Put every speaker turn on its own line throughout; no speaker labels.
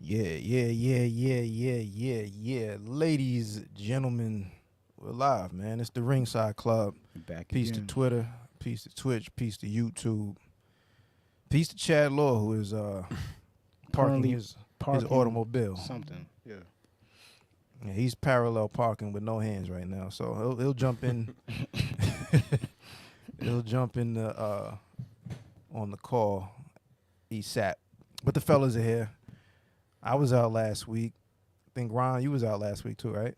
Yeah. Ladies, gentlemen, we're live, man. It's the Ringside Club.
Back
Peace
again.
to Twitter, peace to Twitch, peace to YouTube, peace to Chad Law, who is parking his automobile.
Something, yeah.
Yeah, he's parallel parking with no hands right now, so he'll jump in. He'll jump in on the call. ASAP. But the fellas are here. I was out last week. I think Ron, you was out last week too, right?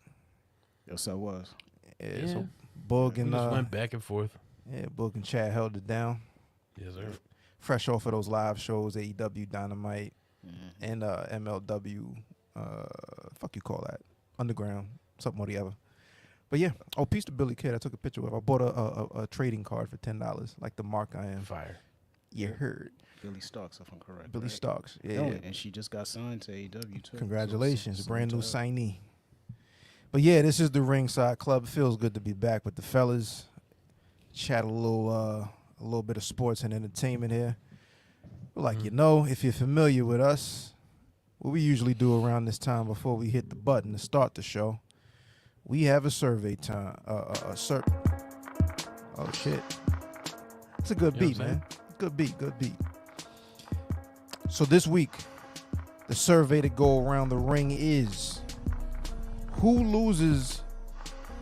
Yes, I was.
Yeah. So Boog and
we just went back and forth.
Yeah, Boog and Chad held it down.
Yes, sir.
Fresh off of those live shows, AEW Dynamite and MLW. Fuck you call that? Underground, something or the other. But yeah, peace to Billy Kid. I took a picture of. I bought a trading card for $10, like the mark I am.
Fire.
You heard.
Billy Starks, if I'm correct.
Billy
right?
Starks, yeah.
And she just got signed to AEW too.
Congratulations,
So
brand new signee. But yeah, this is the Ringside Club. It feels good to be back with the fellas. Chat a little bit of sports and entertainment here. But like if you're familiar with us, what we usually do around this time before we hit the button to start the show, we have a survey time. Oh shit, it's a good beat, man. Good beat. So this week, the survey to go around the ring is: who loses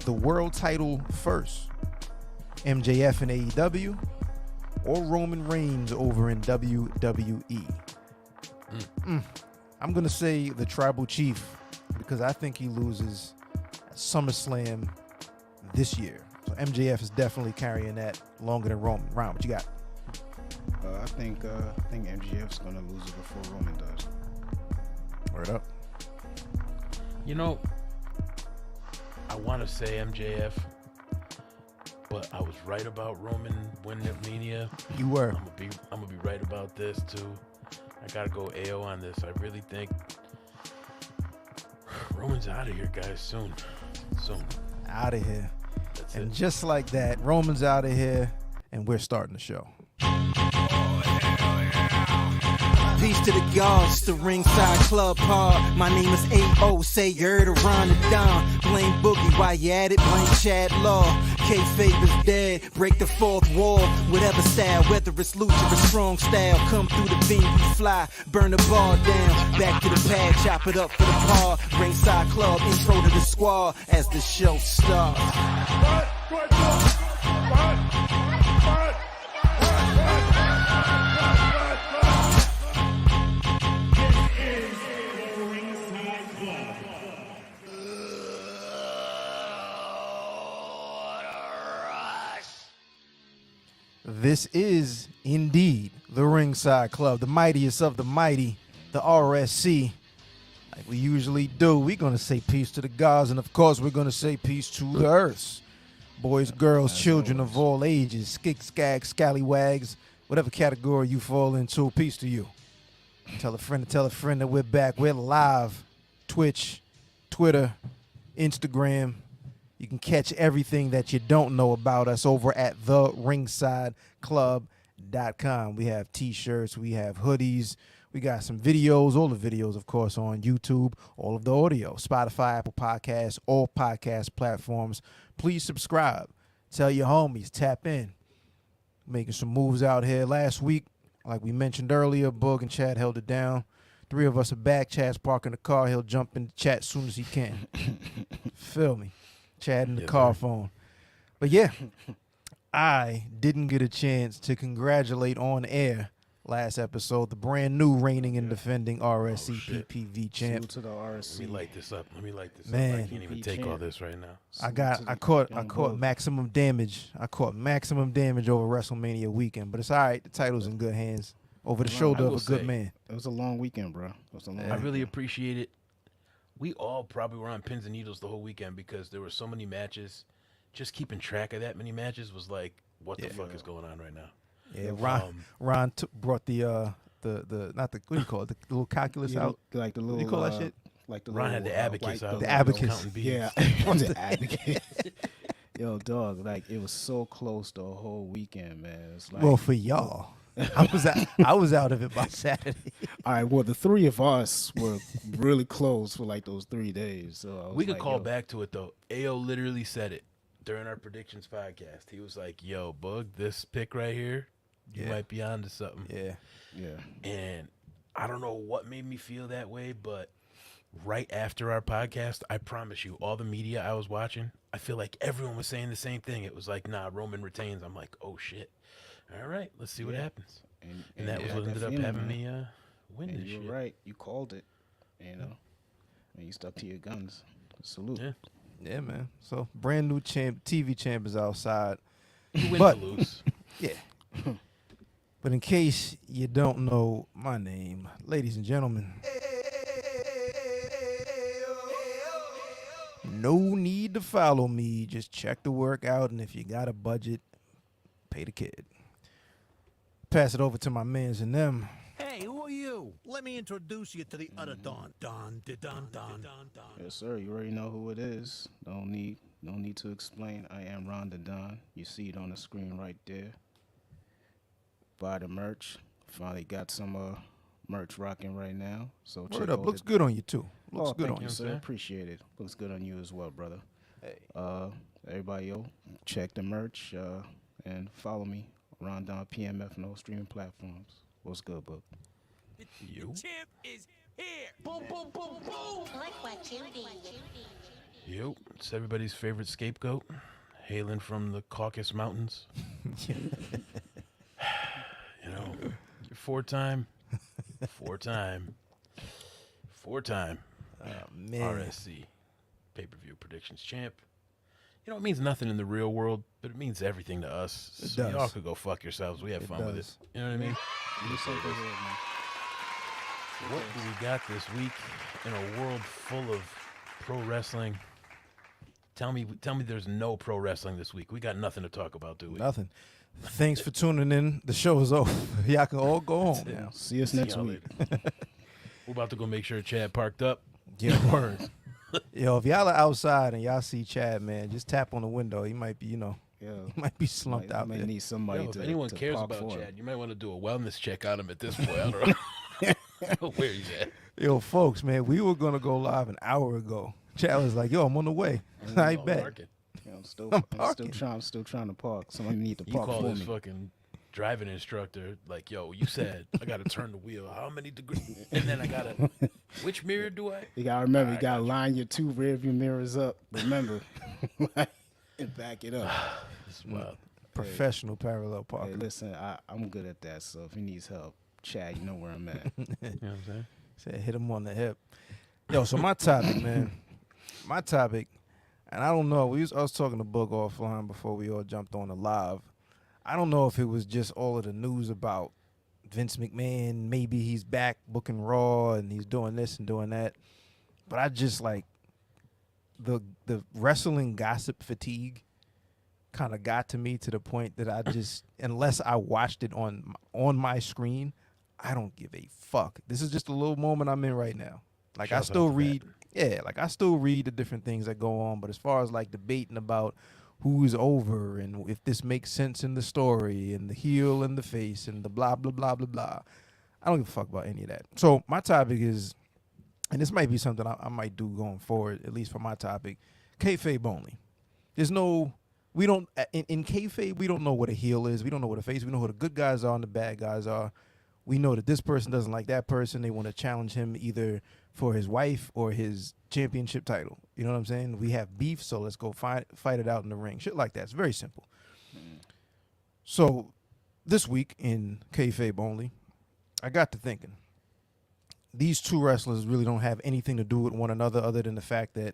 the world title first? MJF in AEW or Roman Reigns over in WWE? I'm going to say the Tribal Chief because I think he loses at SummerSlam this year. So MJF is definitely carrying that longer than Roman. Ron, what you got?
I think MJF's gonna lose it before Roman does.
Word up.
You know, I want to say MJF, but I was right about Roman winning at Mania.
You were.
I'm gonna be right about this too. I gotta go AO on this. I really think Roman's out of here, guys. Soon.
Out of here.
That's
And
it.
just like that, Roman's out of here, and we're starting the show.
Peace to the gods, the Ringside Club Pod. My name is A.O. Say you're to run it down. Blame Boogie while you at it, blame Chad Law. Kayfabe is dead, break the fourth wall. Whatever style, whether it's lucha or strong style. Come through the venue, fly, burn the bar down. Back to the pad, chop it up for the par. Ringside Club, intro to the squad as the show starts.
This is indeed the Ringside Club, the mightiest of the mighty, the RSC. Like we usually do, we're going to say peace to the gods, and of course we're going to say peace to the earths. Boys, girls, children of all ages, skick, skag, scallywags, whatever category you fall into, peace to you. Tell a friend that we're back. We're live. Twitch, Twitter, Instagram. You can catch everything that you don't know about us over at theringsideclub.com. We have t-shirts, we have hoodies, we got some videos, all the videos, of course, on YouTube, all of the audio, Spotify, Apple Podcasts, all podcast platforms. Please subscribe. Tell your homies, tap in. Making some moves out here. Last week, like we mentioned earlier, Boog and Chad held it down. 3 of us are back. Chad's parking the car. He'll jump in the chat as soon as he can. Feel me? Chad in the car phone. But yeah, I didn't get a chance to congratulate on air last episode the brand new reigning and defending RSC PPV champ.
Salute to the RSC.
Let me light this up.
Man.
I can't even take all this right now.
I caught maximum damage. I caught maximum damage over WrestleMania weekend, but it's all right. The title's in good hands. Over the shoulder of a good man.
It was a long weekend, bro.
I really appreciate it. We all probably were on pins and needles the whole weekend because there were so many matches. Just keeping track of that many matches was like, what the fuck is going on right now?
Yeah, Ron brought the not the, what do you call it, the little calculus out.
Like the little.
What do you call that shit?
Like the
Ron
little,
had the abacus out.
The abacus.
Yeah, the abacus. Yo, dog, like it was so close the whole weekend, man. It's like,
Well, for y'all. I was out of it by Saturday.
All right, well, the three of us were really close for like those 3 days. So I was
We could
like,
call
yo,
back to it though. Ao literally said it during our predictions podcast. He was like, "Yo, Bug, this pick right here, you might be onto something."
Yeah.
Yeah.
And I don't know what made me feel that way, but right after our podcast, I promise you, all the media I was watching, I feel like everyone was saying the same thing. It was like, "Nah, Roman retains." I'm like, "Oh shit! All right, let's see what happens." And that was what ended up having me win
And
this
you
shit.
were right. You called it. You know, and you stuck to your guns. Salute.
Yeah.
Yeah, man. So brand new TV champ is outside.
You win
But-
to lose.
Yeah. But in case you don't know my name, ladies and gentlemen, no need to follow me. Just check the work out, and if you got a budget, pay the kid. Pass it over to my mans and them.
Hey, who are you? Let me introduce you to the other Don. Don.
Yes, sir. You already know who it is. No need to explain. I am Ron the Don. You see it on the screen right there. Buy the merch. Finally got some merch rocking right now. So
Word
check
up.
out
Looks
the-
good on you, too. Looks
Oh,
good
thank
on
you,
you.
sir.
sir.
Appreciate it. Looks good on you as well, brother.
Hey.
Everybody, check the merch and follow me, Ron Don PMF, on all streaming platforms. What's good, bud?
You.
Champ is here.
Boom, boom, boom, boom. Look what you did.
Yep, it's everybody's favorite scapegoat, hailing from the Caucasus Mountains. You know, four-time
Man.
RSC pay-per-view predictions champ. You know, it means nothing in the real world, but it means everything to us.
It
So
does.
y'all could go fuck yourselves. We have
It
fun with it.
does.
You know what I mean?
You said that here, man.
What do we got this week in a world full of pro wrestling? Tell me there's no pro wrestling this week. We got nothing to talk about, do we?
Nothing. Thanks for tuning in. The show is over. Y'all can all go home
Yeah.
now.
See us next
y'all
week.
later. We're about to go make sure Chad parked up.
Yeah, word. Yo, if y'all are outside and y'all see Chad, man, just tap on the window. He might be,
Yeah.
he might be slumped out
Might
there.
need somebody
Yo, if
to
anyone
to
cares
park
about
for him.
Chad, you might want to do a wellness check on him at this point. I don't know where he's at.
Yo, folks, man, we were gonna go live an hour ago. Chad was like, "Yo, I'm on the way." I
Oh,
bet.
Market.
Yeah, I'm still
parking.
still trying to park. Somebody need to
You
park
call
for
this
me.
fucking driving instructor like, "Yo, you said I got to turn the wheel. How many degrees?" And then I gotta. Which mirror do I?
You gotta remember, you
I
gotta
got you.
line your two rearview mirrors up. Remember, and back it up.
This is wild.
Professional parallel
Hey,
parking.
listen, I'm good at that. So if he needs help, Chad, you know where I'm at.
You know what I'm saying?
Said hit him on the hip. Yo, so my topic, man. My topic, and I don't know. I was talking to Book offline before we all jumped on the live. I don't know if it was just all of the news about Vince McMahon. Maybe he's back booking Raw and he's doing this and doing that. But I just like the wrestling gossip fatigue kind of got to me to the point that I just, unless I watched it on my screen, I don't give a fuck. This is just a little moment I'm in right now. Like I
Shout out
still
to
read, like I still read the different things that go on, but as far as like debating about who's over and if this makes sense in the story and the heel and the face and the blah blah blah blah blah, I don't give a fuck about any of that. So my topic is, and this might be something I might do going forward, at least for my topic, kayfabe only. There's no, we don't in kayfabe we don't know what a heel is, we don't know what a face, we know who the good guys are and the bad guys are. We know that this person doesn't like that person. They want to challenge him either for his wife or his championship title. You know what I'm saying? We have beef, so let's go fight it out in the ring. Shit like that. It's very simple. So this week in kayfabe only, I got to thinking. These two wrestlers really don't have anything to do with one another other than the fact that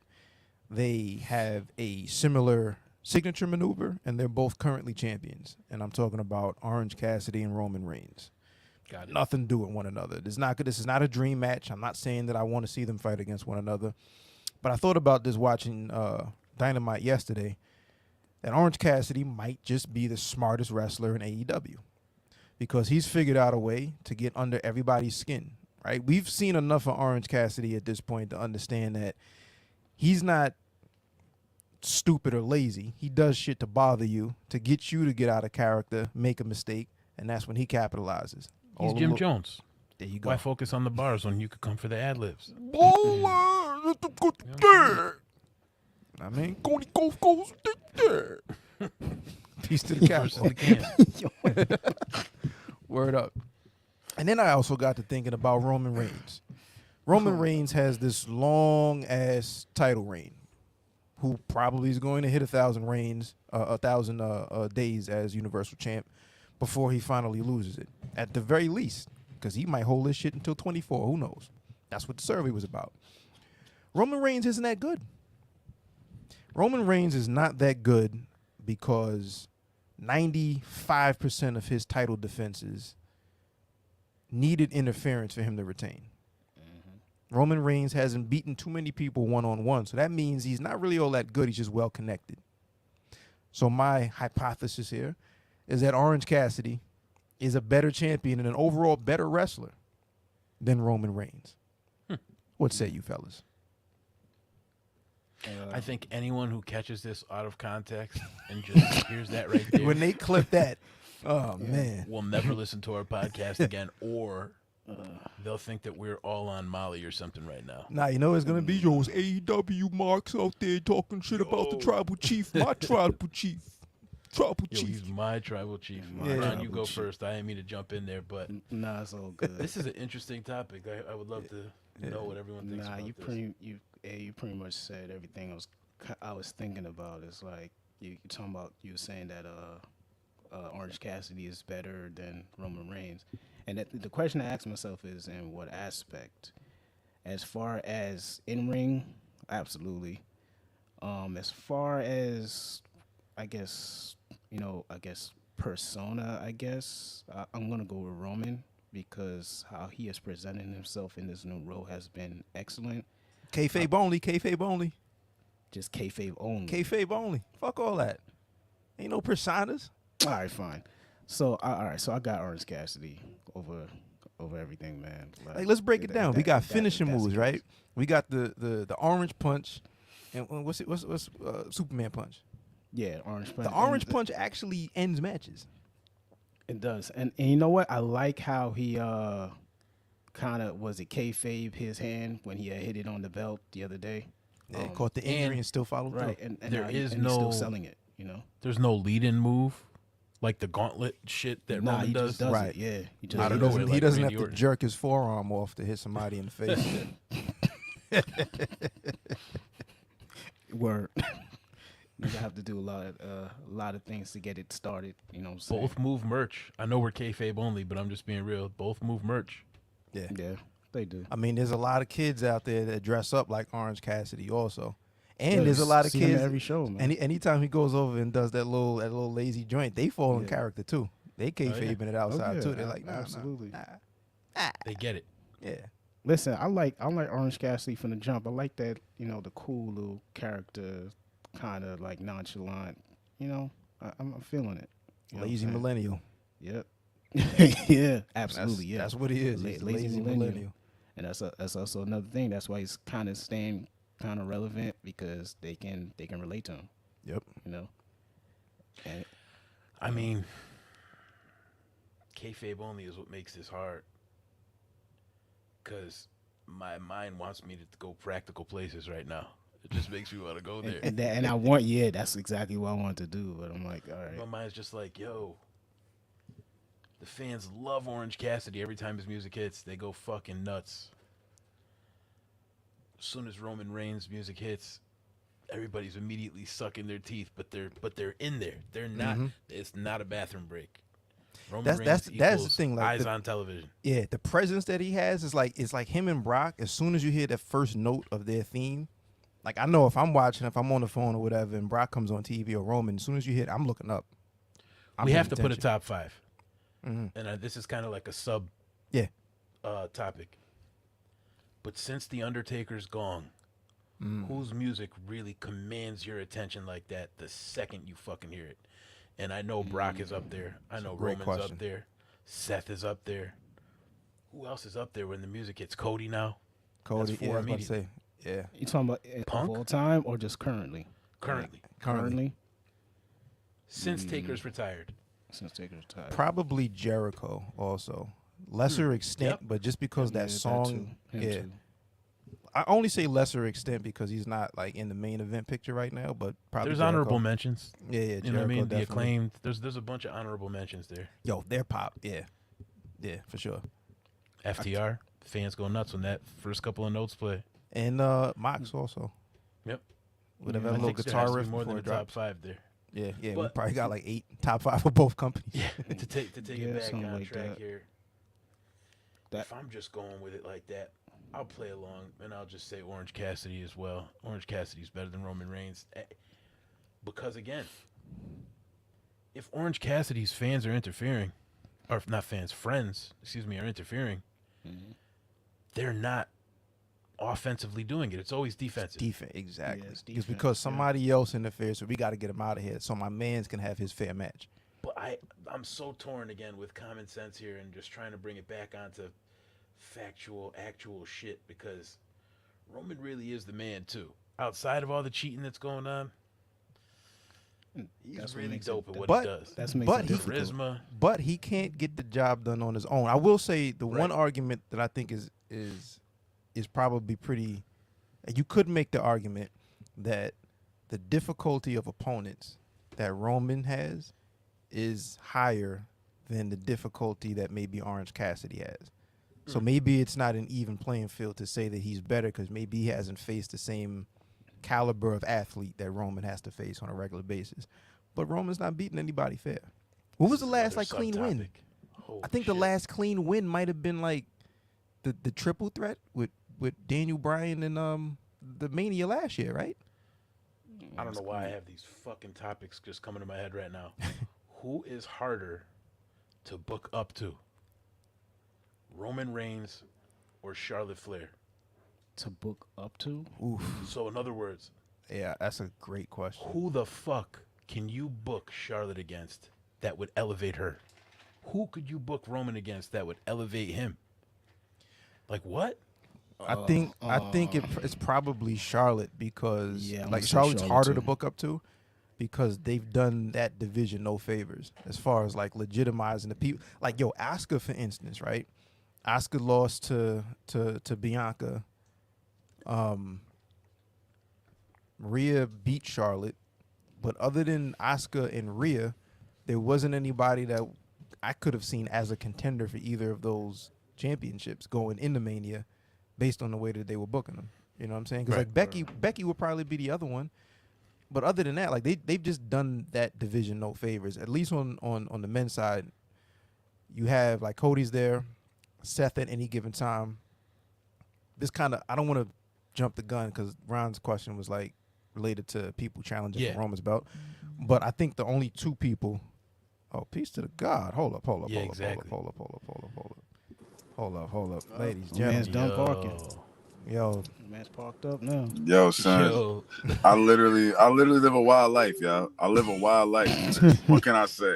they have a similar signature maneuver and they're both currently champions. And I'm talking about Orange Cassidy and Roman Reigns.
Got it.
Nothing to do with one another. This is not a dream match. I'm not saying that I want to see them fight against one another. But I thought about this watching Dynamite yesterday, that Orange Cassidy might just be the smartest wrestler in AEW because he's figured out a way to get under everybody's skin, right? We've seen enough of Orange Cassidy at this point to understand that he's not stupid or lazy. He does shit to bother you, to get you to get out of character, make a mistake, and that's when he capitalizes.
He's Jim Jones.
There you go.
Why focus on the bars when you could come for the ad libs?
I mean, goes. Peace to the
Versus
Cowboys.
the can.
Word up. And then I also got to thinking about Roman Reigns. Roman Reigns has this long ass title reign. Who probably is going to hit 1,000 reigns, 1,000 days as Universal Champ before he finally loses it. At the very least, because he might hold this shit until 24. Who knows? That's what the survey was about. Roman Reigns isn't that good. Roman Reigns is not that good because 95% of his title defenses needed interference for him to retain. Roman Reigns hasn't beaten too many people one-on-one, so that means he's not really all that good. He's just well-connected. So my hypothesis here is that Orange Cassidy is a better champion and an overall better wrestler than Roman Reigns. What say you, fellas?
I think anyone who catches this out of context and just hears that right there
When they clip that, oh, man.
will never listen to our podcast again, or they'll think that we're all on Molly or something right now.
Nah, you know it's going to be those AEW marks out there talking shit about the tribal chief, my tribal chief. Tribal
Yo,
chief.
he's my tribal chief.
Yeah.
Ron, you go first. I didn't mean to jump in there, but
Nah, it's all good.
this is an interesting topic. I would love to know what everyone thinks
Nah,
about
you
this.
pretty much said everything I was thinking about. It's like you talking about, you were saying that Orange Cassidy is better than Roman Reigns, and the question I ask myself is, in what aspect? As far as in ring, absolutely. As far as I guess persona, I'm gonna go with Roman, because how he is presenting himself in this new role has been excellent.
Kayfabe only, kayfabe only.
Just kayfabe only.
Kayfabe only. Fuck all that. Ain't no personas.
All right, fine. So so I got Orange Cassidy over everything, man.
Like, let's break it down. We got finishing
that's
moves,
the
right?
case.
We got the orange punch, and what's Superman punch?
Yeah, orange punch.
The orange punch actually ends matches.
It does, and you know what? I like how he kind of kayfabe his hand when he hit it on the belt the other day.
Yeah, caught the injury and still followed
Right,
through.
and
There
now
is
he's
no-
still selling it. You know,
There's no lead-in move like the gauntlet shit that
nah,
Roman
he
does.
just does
Right.
it. Yeah, he just
I
He
don't know
doesn't,
where,
he
like
doesn't
Randy
have to
Orton.
jerk his forearm off to hit somebody in the face.
Word. You have to do a lot of things to get it started. You know what I'm saying?
Both move merch. I know we're kayfabe only, but I'm just being real. Both move merch.
Yeah.
Yeah, they do.
I mean, there's a lot of kids out there that dress up like Orange Cassidy also. And there's a lot of
See him
kids.
at every show, man.
Anytime he goes over and does that little lazy joint, they fall in
Yeah.
character too. They kayfabing it outside
yeah,
too. They're like, nah,
absolutely.
nah.
They get it.
Yeah.
Listen, I like Orange Cassidy from the jump. I like that, the cool little character, kind of like nonchalant. I'm feeling it. You know what I'm
Lazy
saying?
millennial.
Yep. Yeah, absolutely. Yeah,
That's what he is. He's a lazy millennial.
And that's also another thing. That's why he's kind of staying kind of relevant, because they can relate to him.
Yep.
And
I mean, kayfabe only is what makes this hard. Because my mind wants me to go practical places right now. It just makes me want to go there.
and that's exactly what I want to do. But I'm like, all right.
My mind's just like, yo, the fans love Orange Cassidy. Every time his music hits, they go fucking nuts. As soon as Roman Reigns' music hits, everybody's immediately sucking their teeth. But they're in there. They're not. It's not a bathroom break. Roman
That's
Reigns
the
equals
thing. Like
eyes on television.
Yeah, the presence that he has is like, it's like him and Brock. As soon as you hear that first note of their theme, like, I know if I'm watching, if I'm on the phone or whatever, and Brock comes on TV or Roman, as soon as you hit, I'm looking up.
We have to put a
attention.
top 5. And this is kind of like a sub
Yeah.
topic. But since The Undertaker's gone, whose music really commands your attention like that the second you fucking hear it? And I know Brock is up there. I know
great
Roman's
question.
up there. Seth is up there. Who else is up there when the music hits? Cody now?
Cody,
That's
yeah, I
four
was about to say,
immediately.
yeah.
You talking about
Punk?
of all time or just currently?
Currently.
Currently.
Since Taker's retired.
since Taker retired.
Probably Jericho also. Lesser extent,
Yep.
but just because that
Yeah,
song,
too. Him
yeah.
too.
I only say lesser extent because he's not like in the main event picture right now, but probably
There's
Jericho.
honorable mentions.
Yeah,
You know what I
Jericho
mean? The
definitely.
acclaimed. There's a bunch of honorable mentions there.
Yo, they're pop. Yeah, for sure.
FTR fans go nuts when that first couple of notes play.
And Mox also.
Yep.
Whatever
I
that little
think there
guitar
has to be
riff
more than
before
the
it
top
drops.
5 there.
Yeah, we
But-
probably got like 8 top 5 for both companies.
Yeah. to take
Yeah,
it back
something
on
like
track
that.
here.
That-
If I'm just going with it like that, I'll play along and I'll just say Orange Cassidy as well. Orange Cassidy's better than Roman Reigns. Because again, if Orange Cassidy's fans are interfering, or if not fans, friends, are interfering, they're not offensively doing it. It's always defensive.
Defense, exactly.
Yeah, it's
It's
defense,
because
yeah.
somebody else interferes, so we got to get him out of here so my mans can have his fair match.
But I'm so torn again with common sense here and just trying to bring it back onto factual, actual shit because Roman really is the man too. Outside of all the cheating that's going on, he's
That's what
really
makes it-
dope at what
but-
he does.
That's makes
But
it
he-
difficult.
Charisma.
But he can't get the job done on his own. I will say the one
Right.
argument that I think is probably pretty. You could make the argument that the difficulty of opponents that Roman has is higher than the difficulty that maybe Orange Cassidy has. So maybe it's not an even playing field to say that he's better because maybe he hasn't faced the same caliber of athlete that Roman has to face on a regular basis. But Roman's not beating anybody fair. When was the last
Another
clean win?
subtopic. Holy
I think the
shit.
last clean win might have been like the triple threat with Daniel Bryan and the Mania last year, right?
I don't know why I have these fucking topics just coming to my head right now. Who is harder to book up to? Roman Reigns or Charlotte Flair?
To book up to?
Oof.
So in other words,
Yeah, that's a great question.
who the fuck can you book Charlotte against that would elevate her? Who could you book Roman against that would elevate him? Like what?
I think it's probably Charlotte because
Yeah, I'm
like
gonna say
Charlotte's
Charlotte,
harder
too.
to book up to because they've done that division no favors as far as like legitimizing the people. Like yo, Asuka for instance, right? Asuka lost to Bianca. Rhea beat Charlotte, but other than Asuka and Rhea, there wasn't anybody that I could have seen as a contender for either of those championships going into Mania, based on the way that they were booking them. You know what I'm saying? Because like Becky would probably be the other one, but other than that, like they've just done that division no favors. At least on the men's side, you have like Cody's there, Seth at any given time. This kind of I don't want to jump the gun because Ron's question was like related to people challenging
Yeah.
for Roman's belt, but I think the only two people. Oh, peace to the God! Hold up!
Yeah, exactly.
Hold up, ladies,
My man's
gentlemen.
done parking.
Yo,
Man's parked up now.
Yo, son,
Yo.
I literally live a wild life, y'all. I live a wild life. What can I say?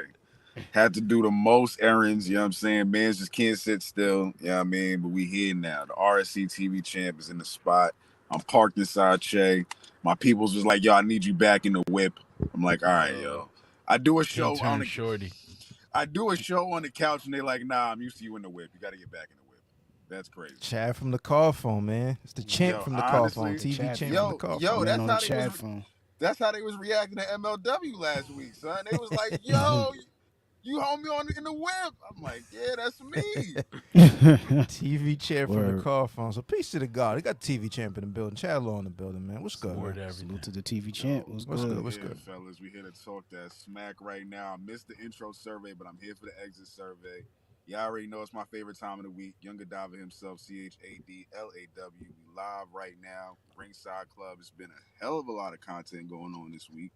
Had to do the most errands, you know what I'm saying? Mans just can't sit still, you know what I mean? But we here now. The RSC TV champ is in the spot. I'm parked inside Che. My peoples was like, yo, I need you back in the whip. I'm like, all right, yo. I do a show
King
on
turn
the
shorty.
I do a show on the couch and they're like, nah, I'm used to you in the whip. You gotta get back in the whip. That's crazy.
Chad from the car phone, man. It's the champ
Yo,
from the car phone.
honestly,
TV
Chad
champ
yo,
from the car
yo,
phone.
that's
Man on
how
the
they
chat
was-
phone.
That's how they was reacting to MLW last week, son. They was like, yo, you hold me in the whip. I'm like, yeah, that's me.
TV champ from the
Word.
car phone. So peace to the God. They got TV champ in the building. Chad Law in the building, man. What's good,
Word
man?
everything.
Salute to the TV champ. What's
What's
good?
good? What's
Yeah,
good?
fellas? We here to talk that smack right now. I missed the intro survey, but I'm here for the exit survey. Y'all already know it's my favorite time of the week. Young Gaddafi himself, CHADLAW. We live right now. Ringside Club. It's been a hell of a lot of content going on this week.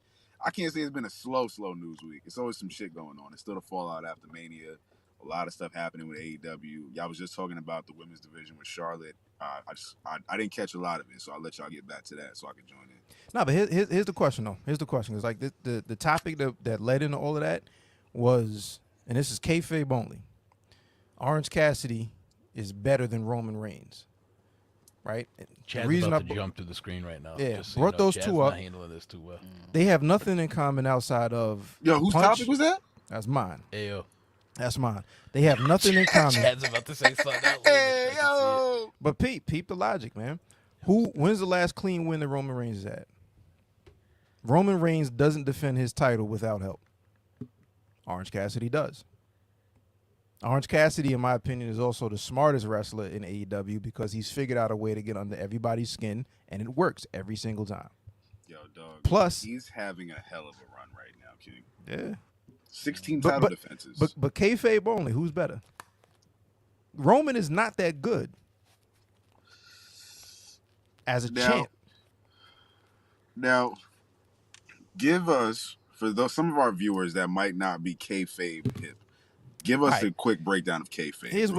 I can't say it's been a slow news week. It's always some shit going on. It's still the fallout after Mania. A lot of stuff happening with AEW. Y'all was just talking about the women's division with Charlotte. I didn't catch a lot of it, so I'll let y'all get back to that so I can join in.
No, but here's the question though. Here's the question. It's like the topic that led into all of that was, and this is kayfabe only. Orange Cassidy is better than Roman Reigns, right?
Chad's
the reason
about
I
to jump to the screen right now.
Yeah,
just so
brought
you know,
those
Chad's
two
not
up.
handling this too well.
they have nothing in common outside of
Yo, whose
punch.
topic was that?
That's mine.
Ayo.
That's mine. They have nothing in common.
Chad's about to say something outlandish.
Hey,
I can see it.
yo.
But peep the logic, man. When's the last clean win that Roman Reigns is at? Roman Reigns doesn't defend his title without help. Orange Cassidy does. Orange Cassidy, in my opinion, is also the smartest wrestler in AEW because he's figured out a way to get under everybody's skin, and it works every single time.
Yo, dog.
Plus,
he's having a hell of a run right now, King.
yeah.
16 title defenses.
But kayfabe only, who's better? Roman is not that good as a champ.
Now, give us, for those some of our viewers that might not be kayfabe hip, give us a quick breakdown of kayfabe.
Here's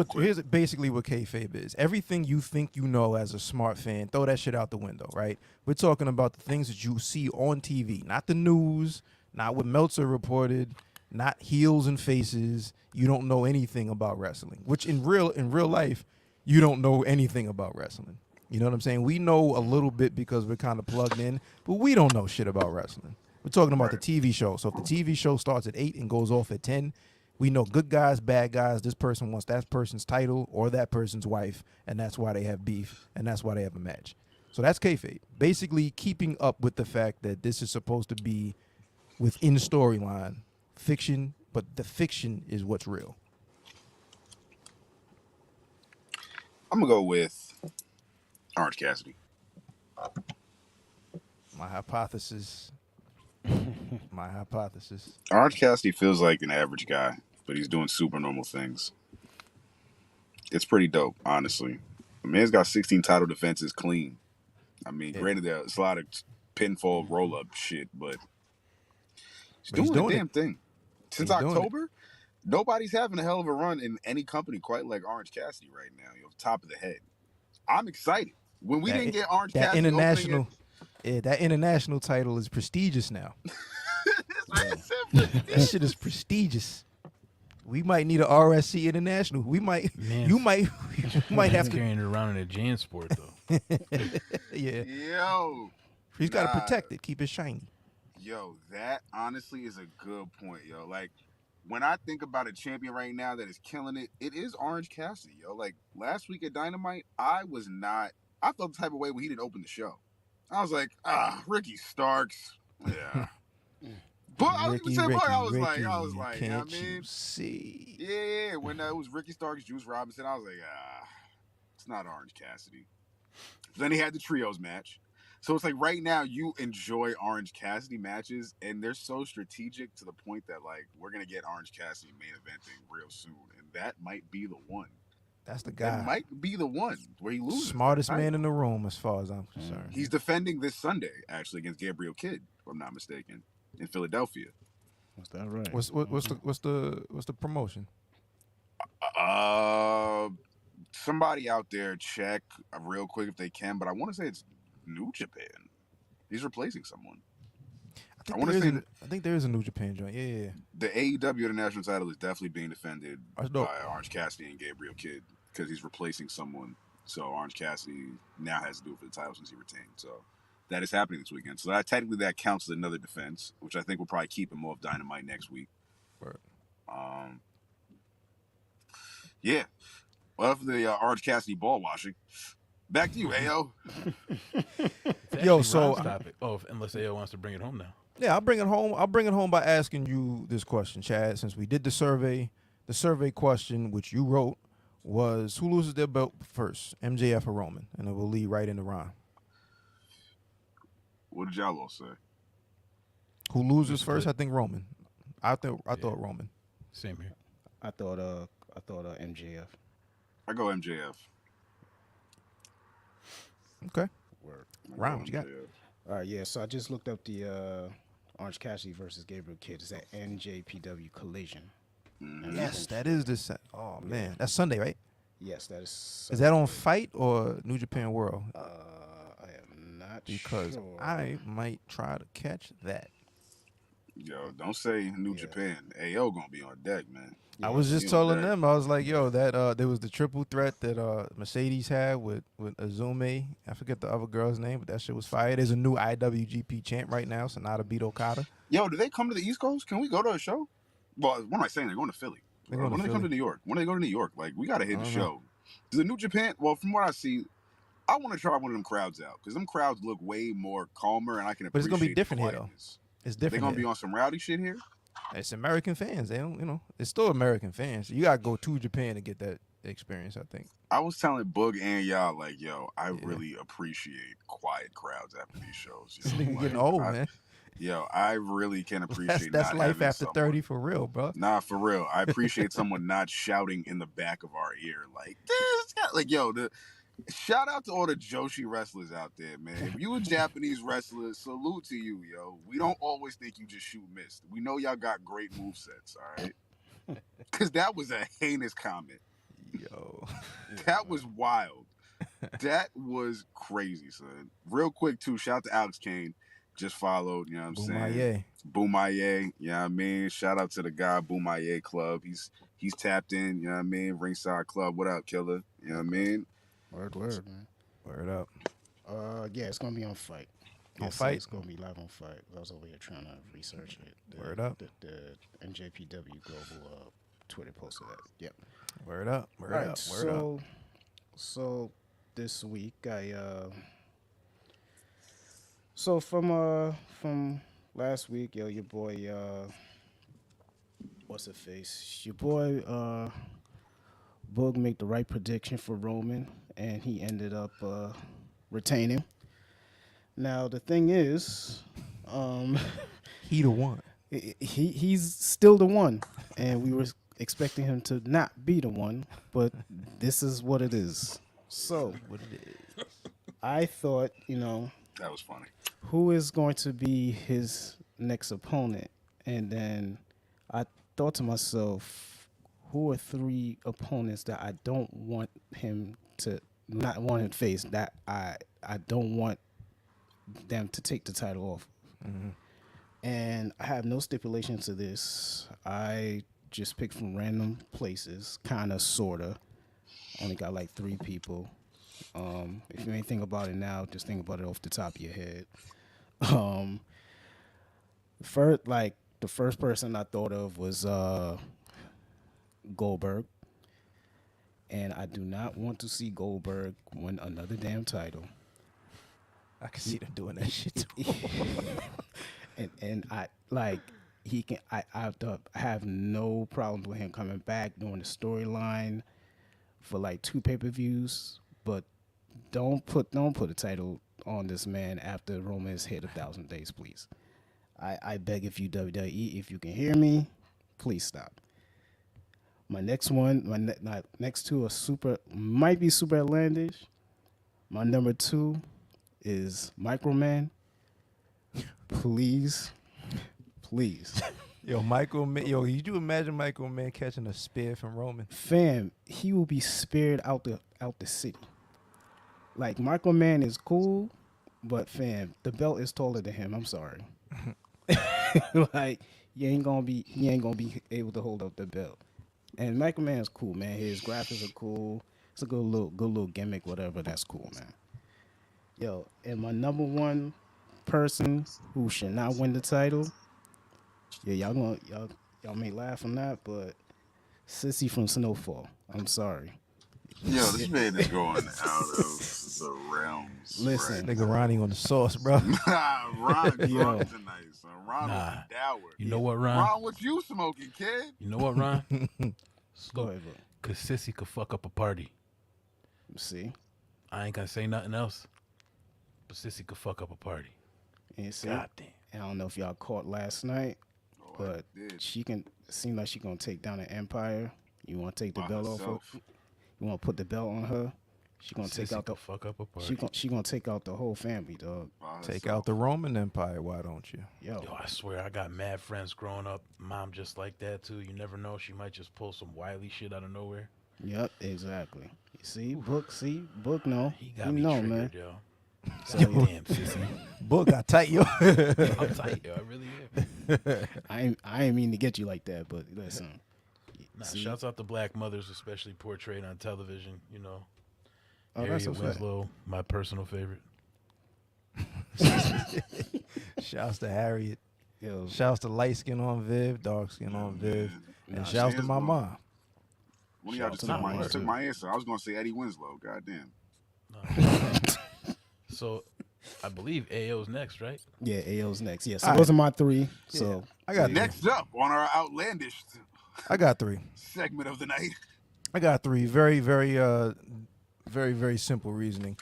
basically what kayfabe is. Everything you think you know as a smart fan, throw that shit out the window, right? We're talking about the things that you see on TV, not the news, not what Meltzer reported, not heels and faces. You don't know anything about wrestling, which in real life, you don't know anything about wrestling. You know what I'm saying? We know a little bit because we're kind of plugged in, but we don't know shit about wrestling. We're talking about the TV show. So if the TV show starts at 8 and goes off at 10, we know good guys, bad guys. This person wants that person's title or that person's wife, and that's why they have beef, and that's why they have a match. So that's kayfabe. Basically keeping up with the fact that this is supposed to be within storyline, fiction, but the fiction is what's real.
I'm going to go with Orange Cassidy.
My hypothesis.
Orange Cassidy feels like an average guy, but he's doing super normal things. It's pretty dope, honestly. The man's got 16 title defenses clean. I mean, granted, there's a lot of pinfall roll-up shit, but he's doing the damn thing. Since October, nobody's having a hell of a run in any company quite like Orange Cassidy right now. You're top of the head. I'm excited. When we didn't get Orange Cassidy
international, that international title is prestigious now. That shit is prestigious. We might need an RSC International. You might have to
carrying it around in a JanSport though.
Yeah.
Yo.
He's got to protect it, keep it shiny.
Yo, that honestly is a good point, yo. Like, when I think about a champion right now that is killing it, it is Orange Cassidy, yo. Like, last week at Dynamite, I felt the type of way when he didn't open the show. I was like, Ricky Starks. Yeah. But I was like, you know what I mean?
See.
Yeah. When it was Ricky Starks, Juice Robinson, I was like, it's not Orange Cassidy. Then he had the trios match. So it's like right now you enjoy Orange Cassidy matches, and they're so strategic to the point that like we're gonna get Orange Cassidy main eventing real soon, and that might be the one.
That's the guy.
That might be the one where he loses.
Smartest man in the room, as far as I'm concerned.
He's defending this Sunday actually against Gabriel Kidd, if I'm not mistaken, in Philadelphia.
Was that right?
What's the promotion?
Somebody out there check real quick if they can, but I want to say it's New Japan. He's replacing someone.
I think there is a New Japan joint. Yeah.
The AEW International title is definitely being defended by Orange Cassidy and Gabriel Kidd because he's replacing someone. So Orange Cassidy now has to do it for the title since he retained. So that is happening this weekend. So that counts as another defense, which I think will probably keep him off Dynamite next week.
Right.
Yeah. Well, for the Orange Cassidy ball washing. Back to you, Ayo.
Yo, so
topic. Unless Ayo wants to bring it home now.
Yeah, I'll bring it home. I'll bring it home by asking you this question, Chad. Since we did the survey question, which you wrote, was who loses their belt first, MJF or Roman? And it will lead right into Ron.
What did y'all all say?
Who loses first? I think Roman. I thought Roman.
Same here.
I thought MJF.
I go MJF.
Okay. Ron, what you got?
All right, yeah. So I just looked up the Orange Cassidy versus Gabriel Kidd. Is that NJPW Collision?
Mm-hmm.
Yes, that is this. Oh man, that's Sunday, right?
Yes, that is. Sunday.
Is that on Fight or New Japan World?
I am not
because
sure.
I might try to catch that.
Yo, don't say New Japan. Ayo gonna be on deck, man.
I was just telling them, I was like, yo, that there was the triple threat that Mercedes had with Azumi. I forget the other girl's name, but that shit was fire. There's a new IWGP champ right now, Sonata beat Okada.
Yo, do they come to the East Coast? Can we go to a show? Well, what am I saying? They're going to Philly. When do they come to New York? When do they go to New York? Like, we got to hit the show. The New Japan, well, from what I see, I want to try one of them crowds out because them crowds look way more calmer and I can appreciate.
But it's going to be different here, though. It's different.
They're going to be on some rowdy shit here?
It's American fans. They don't, it's still American fans. You got to go to Japan to get that experience, I think.
I was telling Boog and y'all, like, yo, I really appreciate quiet crowds after these shows.
This nigga getting old, man.
Yo, I really can appreciate
that's
not
life after
someone,
30 for real, bro.
Nah, for real. I appreciate someone not shouting in the back of our ear. Like, this guy, like, yo, shout out to all the Joshi wrestlers out there, man. If you a Japanese wrestler, salute to you, yo. We don't always think you just shoot mist. We know y'all got great movesets, all right? Because that was a heinous comment.
Yo.
That was wild. That was crazy, son. Real quick, too, shout out to Alex Kane. Just followed, you know what I'm saying? Boomaye, you know what I mean? Shout out to the guy, Boomaye Club. He's tapped in, you know what I mean? Ringside Club. What up, killer? You know what I mean?
Word, man.
Word up.
Yeah, it's going to be on Fight.
On Fight?
It's going to be live on Fight. I was over here trying to research it.
Word up.
The NJPW Global Twitter posted that. Yep.
Word up. Word up. Word up.
So this week, So from last week, yo, your boy, what's the face? Your boy, Boog made the right prediction for Roman, and he ended up retaining. Now the thing is,
he the one.
He's still the one, and we were expecting him to not be the one, but this is what it is. So
what it is.
I thought,
that was funny.
Who is going to be his next opponent? And then I thought to myself, who are 3 opponents that I don't want him to not want him to face, that I don't want them to take the title off.
Mm-hmm.
And I have no stipulation to this. I just picked from random places, kind of, sort of. Only got like 3 people. If you ain't think about it now, just think about it off the top of your head. The first person I thought of was Goldberg, and I do not want to see Goldberg win another damn title.
I can see them doing that shit too.
and I like he can. I have no problem with him coming back doing the storyline for like 2 pay-per-views, but don't put a title on this man after Roman has hit 1,000 days, please. I beg if you WWE, if you can hear me, please stop. My next one, my next 2 are might be super outlandish. My number 2 is Microman. Please.
Yo, did you imagine Michael Man catching a spear from Roman?
Fam, he will be speared out the city. Like, Michael Man is cool, but fam, the belt is taller than him. I'm sorry. Like, he ain't gonna be able to hold up the belt. And Michael Man is cool, man. His graphics are cool. It's a good little gimmick, whatever. That's cool, man. Yo, and my number 1 person who should not win the title. Yeah, y'all may laugh on that, but Sissy from Snowfall. I'm sorry.
Yo, this man is going out of the realms.
Listen,
nigga Ronnie on the sauce, bro.
Ron tonight, son. Ron was dour.
You know what, Ron?
Ron, what you smoking, kid?
You know what, Ron?
Go ahead, bro.
Cause Sissy could fuck up a party.
See?
I ain't gonna say nothing else. But Sissy could fuck up a party.
And see,
God damn.
I don't know if y'all caught last night, but she can seem like she gonna take down an empire. You want to take the belt off her? You want to put the belt on her? She gonna take out the
fuck up a party.
She gonna take out the whole family, dog.
Take out the Roman Empire. Why don't you?
Yo,
I swear I got mad friends growing up. Mom just like that too. You never know. She might just pull some wily shit out of nowhere.
Yep, exactly. You see, Book, no.
He got me triggered,
man.
yo.
So,
Damn, Sissy.
Book got tight, yo.
I'm tight, yo. I really am.
I ain't mean to get you like that, but listen.
Shouts out to black mothers, especially portrayed on television. You know,
Oh, that's
Harriet
a fact.
Winslow, my personal favorite.
Shouts to Harriet.
Yo,
Shouts to light skin on Viv, dark skin on Viv, and shouts to my mom.
One of y'all just took my answer. I was gonna say Eddie Winslow. Goddamn.
So, I believe AO's next, right?
Yeah, AO's next. Yeah, so those are my three. So
I got
next up on our outlandish.
I got three
segment of the night.
I got three. Very, very, very simple reasoning.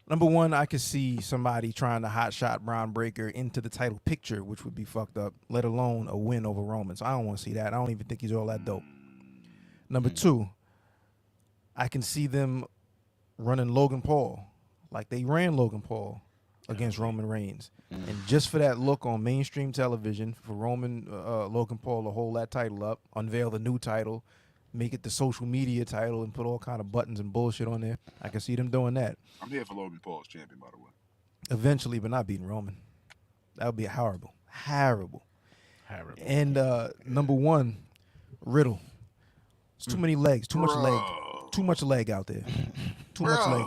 Number one, I could see somebody trying to hot shot Braun Breaker into the title picture, which would be fucked up, let alone a win over Roman. So I don't want to see that. I don't even think he's all that dope. Number two, I can see them running Logan Paul like they ran Logan Paul against Roman Reigns. And just for that look on mainstream television, for Logan Paul to hold that title up, unveil the new title, make it the social media title, and put all kind of buttons and bullshit on there. I can see them doing that.
I'm here for Logan Paul as champion, by the way.
Eventually, but not beating Roman. That would be horrible. And number one, Riddle. It's too many legs, too much leg out there. Too much leg.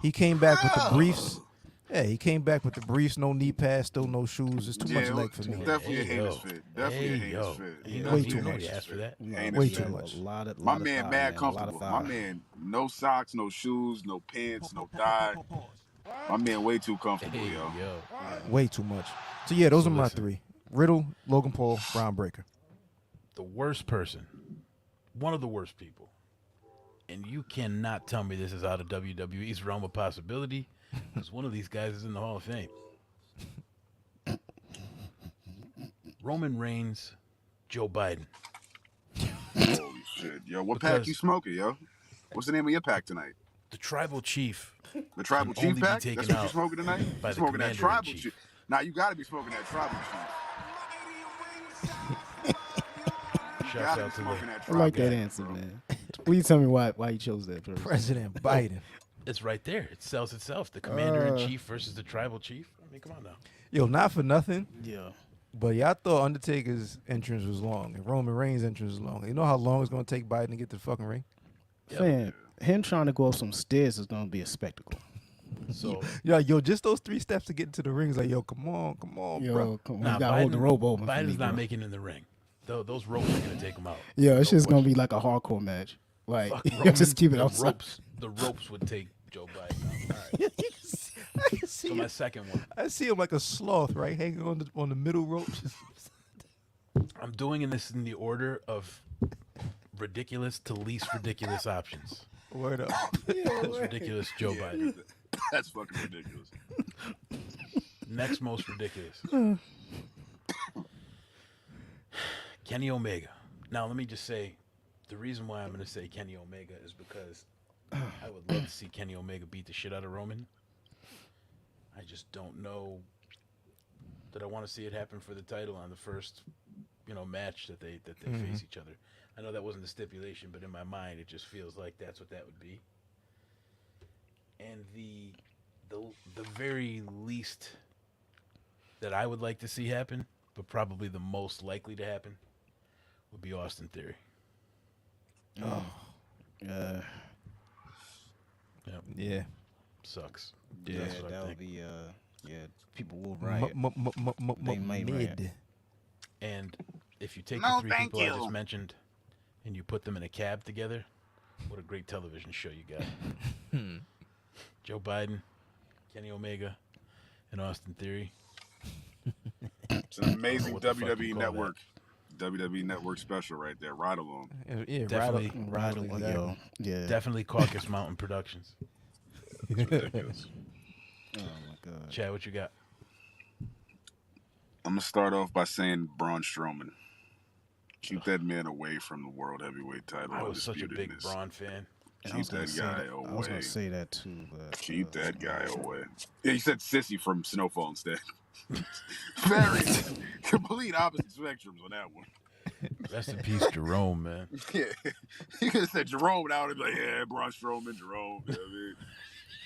He came back with the briefs. Yeah, he came back with the briefs, no knee pads, still no shoes. It's too much leg for me.
Definitely a heinous fit. Definitely a heinous fit.
Way too much.
For that.
Way too much.
My man, mad comfortable. My man, no socks, no shoes, no pants, no tie. My man, way too comfortable, yo.
Way too much. So yeah, those are my three: Riddle, Logan Paul, Braun Breaker.
The worst person, one of the worst people, and you cannot tell me this is out of WWE's realm of possibility. Because one of these guys is in the Hall of Fame. Roman Reigns, Joe Biden.
Holy shit, yo. What pack you smoking, yo? What's the name of your pack tonight?
The Tribal Chief.
The Tribal Chief pack? That's what you smoking tonight?
By
you
the
smoking that Tribal
Chief.
Chief. Now, you got to be smoking that Tribal Chief.
Shouts out to
I like that answer, man. Please tell me why you chose that.
President Biden.
It's right there. It sells itself. The Commander-in-Chief versus the Tribal Chief. I mean, come on now.
Yo, not for nothing.
Yeah.
But y'all thought Undertaker's entrance was long and Roman Reigns' entrance was long. You know how long it's going to take Biden to get to the fucking ring?
Yep.
Man, him trying to go up some stairs is going to be a spectacle.
So,
yo, just those 3 steps to get into the ring is like, yo, come on, bro.
Come on, you got to hold the rope open.
Biden's not making it in the ring. Those ropes are going to take him out.
Yeah, it's just going to be like a hardcore match. Like, just keep it outside.
The ropes would take Joe Biden out. All right.
I can see
So my second one.
I see him like a sloth, right, hanging on the middle rope.
I'm doing this in the order of ridiculous to least ridiculous options.
Word up.
Most ridiculous, Joe Biden.
That's fucking ridiculous.
Next most ridiculous. Kenny Omega. Now, let me just say, the reason why I'm going to say Kenny Omega is because I would love to see Kenny Omega beat the shit out of Roman. I just don't know that I want to see it happen for the title on the first, match that they face each other. I know that wasn't the stipulation, but in my mind, it just feels like that's what that would be. And the very least that I would like to see happen, but probably the most likely to happen, would be Austin Theory.
Yeah.
Sucks.
Yeah,
That's what I
that would
think.
be, people will riot. They might riot.
And
if you take the 3 people I just mentioned and you put them in a cab together, what a great television show you got. Joe Biden, Kenny Omega, and Austin Theory.
It's an amazing WWE Network. WWE Network special right there. Ride along.
Yeah,
Definitely
Ride along, yo. Yeah.
Definitely Caucus Mountain Productions.
It's ridiculous.
Oh, my God.
Chad, what you got?
I'm going to start off by saying Braun Strowman. Keep that man away from the World Heavyweight title.
I was such a big
Undisputedness.
Braun fan.
Keep that guy away.
I was going to say that, too. But,
Keep that guy away. Yeah, you said Sissy from Snowfall instead. Very complete opposite spectrums on that one.
Rest in peace, Jerome, man.
Yeah, you could have said Jerome now and be like, yeah, Braun Strowman, Jerome. You know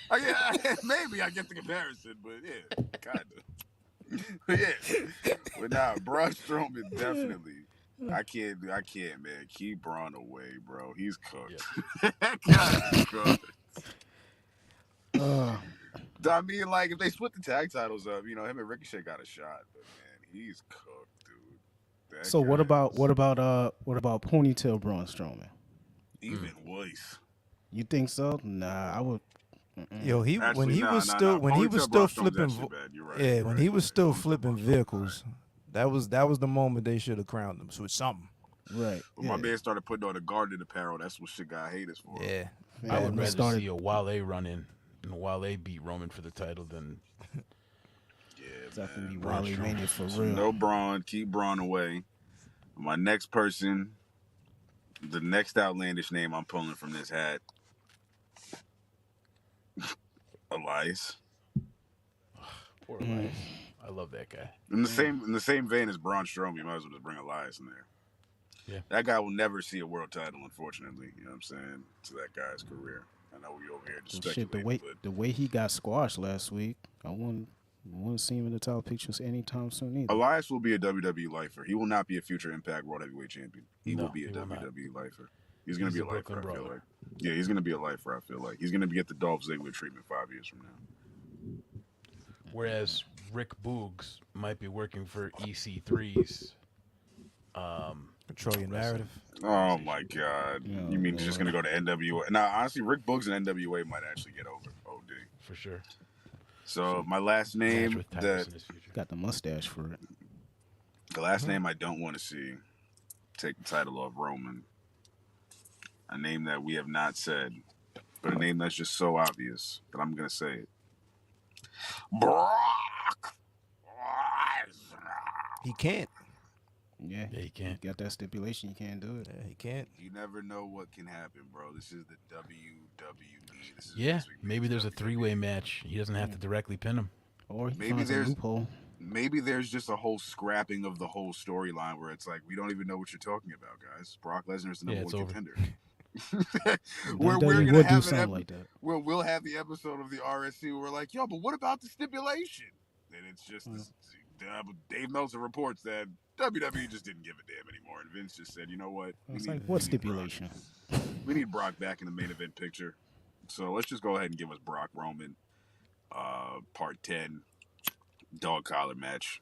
what I mean? Maybe I get the comparison, but yeah, kind of. But yeah, but nah, Braun Strowman definitely. I can't, man. Keep Braun away, bro. He's cooked.
Yeah.
That guy's cooked. I mean, like, if they split the tag titles up, him and Ricochet got a shot. But, man, he's cooked.
So what about ponytail Braun Strowman?
Even worse?
You think so? Nah, I would.
Yo,
Actually,
when
Ponytail
he was
Braun
still
Strowman's
flipping,
actually bad. You're right.
yeah,
You're
when
right.
he was still
Ponytail
flipping
Braun Strowman,
vehicles, that was the moment they should have crowned him. So it's something.
Right.
When my man started putting on the garden apparel, that's what shit got haters for.
Yeah,
I would
we
rather
started-
see a Wale run in and Wale beat Roman for the title than
Yeah,
Definitely
man.
Wally Mania for
So
real.
no Braun. Keep Braun away. My next person, the next outlandish name I'm pulling from this hat, Elias.
poor Elias. I love that guy.
In the same vein as Braun Strowman, you might as well just bring Elias in there.
Yeah.
That guy will never see a world title, unfortunately. You know what I'm saying? To that guy's career. I know we over here just
Shit,
speculating,
the way he got squashed last week, I wouldn't see him in the top pictures anytime soon either.
Elias will be a WWE lifer. He will not be a future Impact World Heavyweight Champion. He
No,
will be a
he will not.
WWE lifer. He's going to be
He's
a
a Brooklyn
lifer, I feel
brawler.
like. Yeah, he's going to be a lifer, I feel like. He's going to get the Dolph Ziggler treatment 5 years from now.
Whereas Rick Boogs might be working for EC3's.
control your narrative.
Oh, my God.
Oh,
you mean he's
Lord.
just going to go to NWA? Now, honestly, Rick Boogs and NWA might actually get over OD.
For sure.
So, my last
Match
name
with
that
Tyrus in his future.
Got the mustache for it.
the last name I don't want to see take the title of Roman. A name that we have not said, but a name that's just so obvious that I'm going to say it. Brock Lesnar.
He can't.
Yeah,
Yeah, he can't.
got that stipulation. You can't do it.
Yeah, he can't.
You never know what can happen, bro. This is the WWE. This is
Yeah,
this week
maybe
means
there's a
WWE.
three-way match. He doesn't have to directly pin him.
Or he
Maybe
finds a
there's-
loophole.
Maybe there's just a whole scrapping of the whole storyline where it's like we don't even know what you're talking about, guys. Brock Lesnar is the number
it's
one
over.
contender.
WWE
we're gonna
would do
have
something like that.
we'll have the episode of the RSC where we're like, yo, but what about the stipulation? And it's just Dave Meltzer reports that WWE just didn't give a damn anymore, and Vince just said, you know what?
It's
We
like,
need-
what
we need Brock.
stipulation?
We need Brock back in the main event picture. So let's just go ahead and give us Brock Roman, part 10, dog collar match.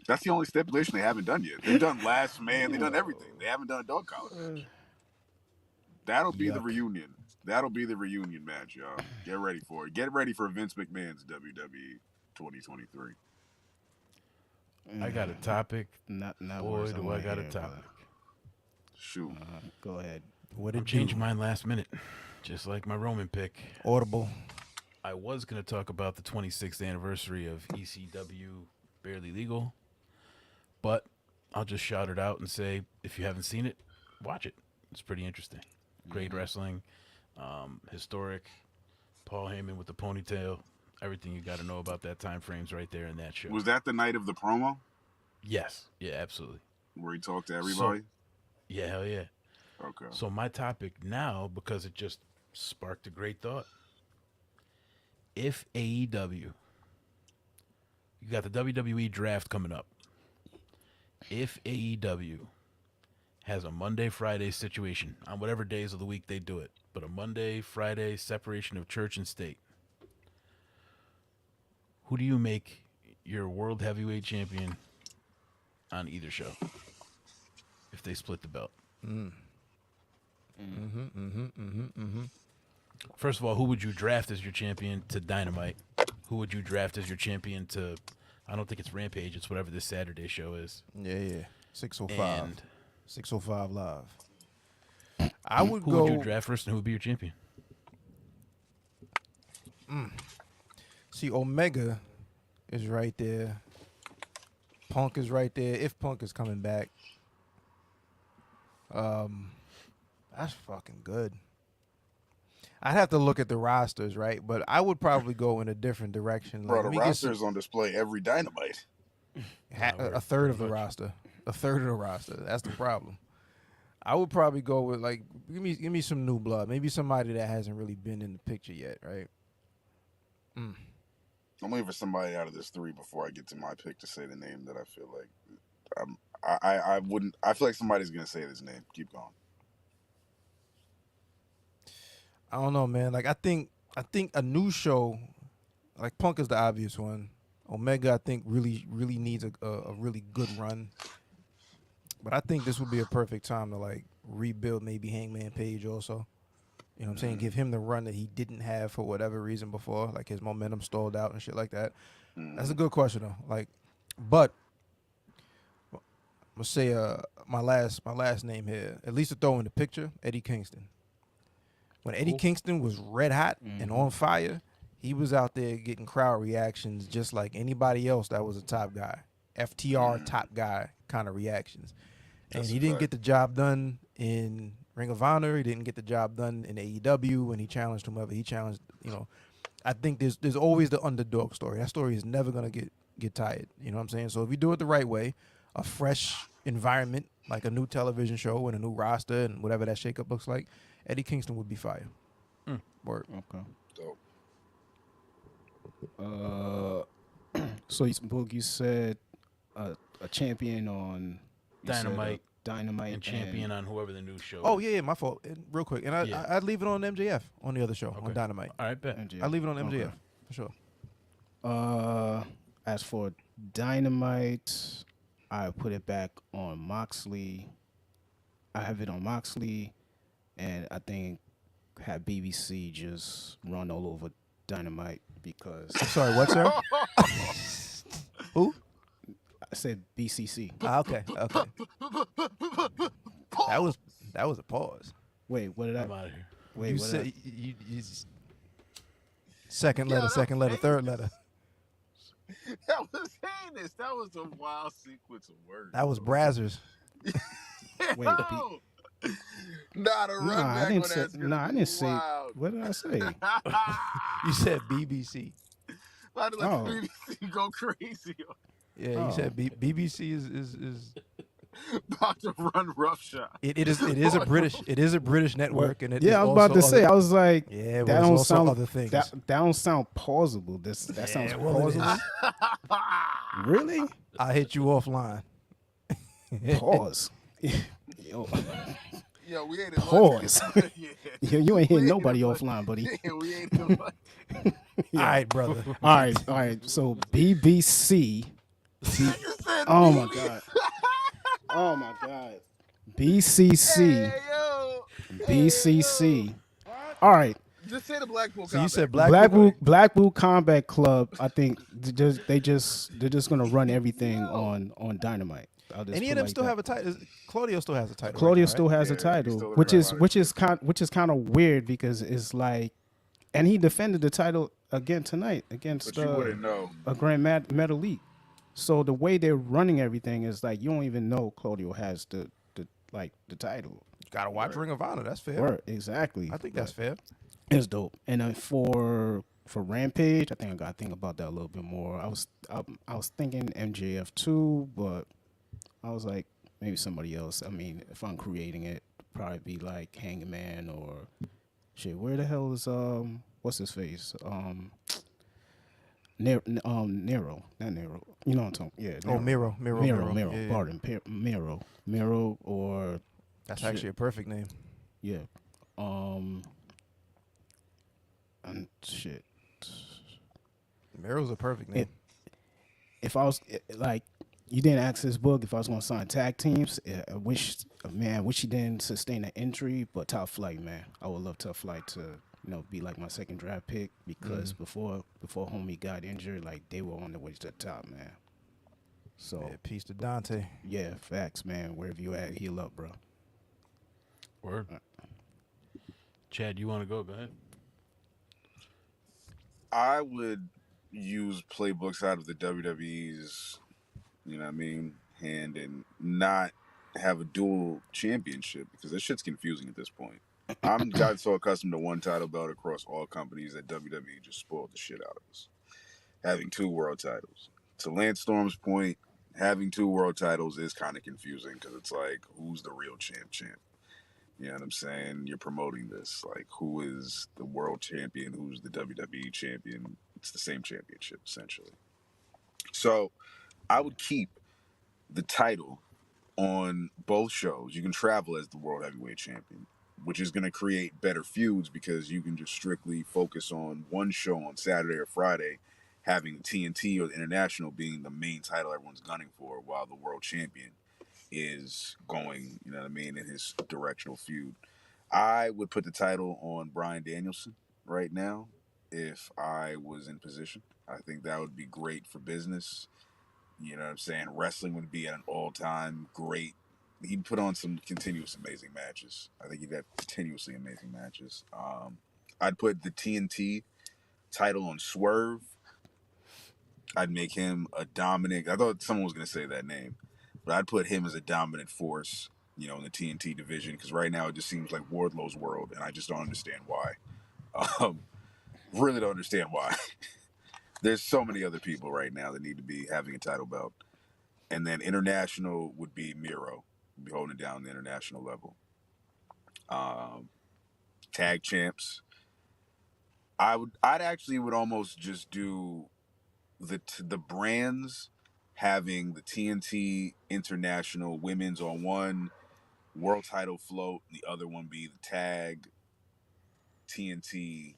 That's the only stipulation they haven't done yet. They've done last man. They've done everything. They haven't done a dog collar match. That'll be the
Yuck.
reunion. That'll be the reunion match, y'all. Get ready for it. Get ready for Vince McMahon's WWE 2023.
I got a topic.
Not
Boy,
words
do
wanna
I got a
hear,
topic.
Shoot.
but, go ahead.
What
I
did
changed
you?
mine last minute, just like my Roman pick.
Audible.
I was going to talk about the 26th anniversary of ECW Barely Legal, but I'll just shout it out and say, if you haven't seen it, watch it. It's pretty interesting. Great wrestling, historic, Paul Heyman with the ponytail, everything you got to know about that time frame's right there in that show.
Was that the night of the promo
Yes. Yeah, absolutely.
where he talked to everybody?
Yeah, hell yeah.
Okay.
So my topic now, because it just sparked a great thought. If AEW, you got the WWE draft coming up. If AEW has a Monday, Friday situation on whatever days of the week they do it, but a Monday, Friday separation of church and state, who do you make your world heavyweight champion on either show if they split the belt? First of all, who would you draft as your champion to Dynamite? Who would you draft as your champion to, I don't think it's Rampage, it's whatever this Saturday show is.
Yeah. 605.
And
605 live. I would
who
go.
would you draft first and who would be your champion?
See, Omega is right there. Punk is right there. If Punk is coming back, that's fucking good. I'd have to look at the rosters, right? But I would probably go in a different direction.
Bro,
Like,
the
we get
roster is on display every Dynamite.
a third of the roster. A third of the roster. That's the problem. I would probably go with like give me some new blood. Maybe somebody that hasn't really been in the picture yet, right?
I'm waiting for somebody out of this three before I get to my pick to say the name that I feel like I wouldn't. I feel like somebody's gonna say this name. Keep going.
I don't know, man. Like I think a new show, like Punk is the obvious one. Omega, I think, really needs a really good run. But I think this would be a perfect time to like rebuild maybe Hangman Page also. You know what I'm saying? Give him the run that he didn't have for whatever reason before, like his momentum stalled out and shit like that. That's a good question though. Like, but I'm gonna say my last name here, at least to throw in the picture, Eddie Kingston. When Eddie Kingston was red hot and on fire, he was out there getting crowd reactions just like anybody else that was a top guy. FTR top guy kind of reactions. And he didn't get the job done in Ring of Honor. He didn't get the job done in AEW when he challenged whomever he challenged. You know, I think there's always the underdog story. That story is never gonna get tired. You know what I'm saying? So if you do it the right way, a fresh environment like a new television show and a new roster and whatever that shakeup looks like, Eddie Kingston would be fire. Word.
Okay.
Dope.
So Boogie said a champion on
Dynamite.
Dynamite
And champion on whoever the new show.
Oh
is.
yeah, my fault. And real quick, and I'd leave it on MJF on the other show on Dynamite.
All right, bet.
MJF.
I'd leave it on MJF
Okay.
for sure.
As for Dynamite, I put it back on Moxley. I have it on Moxley, and I think have BBC just run all over Dynamite because
I'm sorry, what, sir? Who?
I said BCC.
Okay. That was a pause.
Wait, what did I?
I'm out of here.
Wait,
You
what
said
did
you second letter, third letter.
That was heinous. That was a wild sequence of words.
That was Brazzers.
Wait,
Yo! Nah, the run back
I didn't
on
say.
that's gonna
Nah, I
be
didn't say.
wild.
What did I say?
You said BBC.
Why did let
Oh.
the BBC go crazy?
Yeah, you said BBC is
About to run roughshod.
it is a British network and it is
Yeah, I was about to
also
say.
other-
I was like,
Yeah,
that
well,
don't
there's also
sound
other things.
That don't sound plausible. That sounds
well, it
plausible. Really?
I hit you offline.
Pause. Yo,
Yo, we ain't in
Pause.
London. Yeah.
you ain't
We
hitting
ain't
nobody
in
offline, buddy.
Yeah, we ain't in London.
All right, brother.
All right. So BBC.
You said
Oh
me.
my god. Oh my god. BCC.
Hey, yo.
BCC. All right.
Just say the Blackpool.
So you said
Blackpool Combat Club. I think they're just gonna run everything on Dynamite.
Any of them still have a title? Claudio still has a title.
Claudio
right now,
still has a
Yeah, he's
title,
still the
which is
Carolina
which is kind of weird because it's like, and he defended the title again tonight against
But you wouldn't know.
a Grand Metal Elite. So the way they're running everything is like you don't even know Claudio has the title.
right? Gotta watch Ring of Honor. That's fair.
Or exactly.
I think that's fair.
It's dope. And then for Rampage, I think I got to think about that a little bit more. I was thinking MJF too, but I was like maybe somebody else. I mean, if I'm creating it, probably be like Hangman or shit. Where the hell is what's his face? Nero, not Nero. You know what I'm talking? Yeah.
Oh, Miro. Yeah.
Pardon, Miro, or
That's
shit.
actually a perfect name.
Yeah. And shit.
Miro's a perfect name.
If I was like, you didn't ask this book if I was gonna sign tag teams. I wish he didn't sustain an injury. But Top Flight, man, I would love Top Flight to be like my second draft pick because before homie got injured, like they were on the way to the top, man. So
Yeah, peace to Dante.
yeah, facts, man. Wherever you at, heal up, bro.
Word. Chad, you want to go? Go ahead.
I would use playbooks out of the WWE's, hand and not have a dual championship because this shit's confusing at this point. I'm got so accustomed to one title belt across all companies that WWE just spoiled the shit out of us. Having two world titles. To Lance Storm's point, having two world titles is kind of confusing because it's like, who's the real champ? You know what I'm saying? You're promoting this. Like, who is the world champion? Who's the WWE champion? It's the same championship, essentially. So, I would keep the title on both shows. You can travel as the world heavyweight champion, which is going to create better feuds because you can just strictly focus on one show on Saturday or Friday, having TNT or the International being the main title everyone's gunning for, while the world champion is going, you know what I mean, in his directional feud. I would put the title on Bryan Danielson right now if I was in position. I think that would be great for business. You know what I'm saying? Wrestling would be at an all-time great. He'd put on some continuous amazing matches. I think he'd have continuously amazing matches. I'd put the TNT title on Swerve. I'd make him a dominant. I thought someone was going to say that name, but I'd put him as a dominant force, you know, in the TNT division, because right now it just seems like Wardlow's world, and I just don't understand why. Really don't understand why. There's so many other people right now that need to be having a title belt. And then international would be Miro, be holding it down the international level. Tag champs. I'd actually would almost just do the brands having the TNT International Women's on one, world title float, the other one be the tag TNT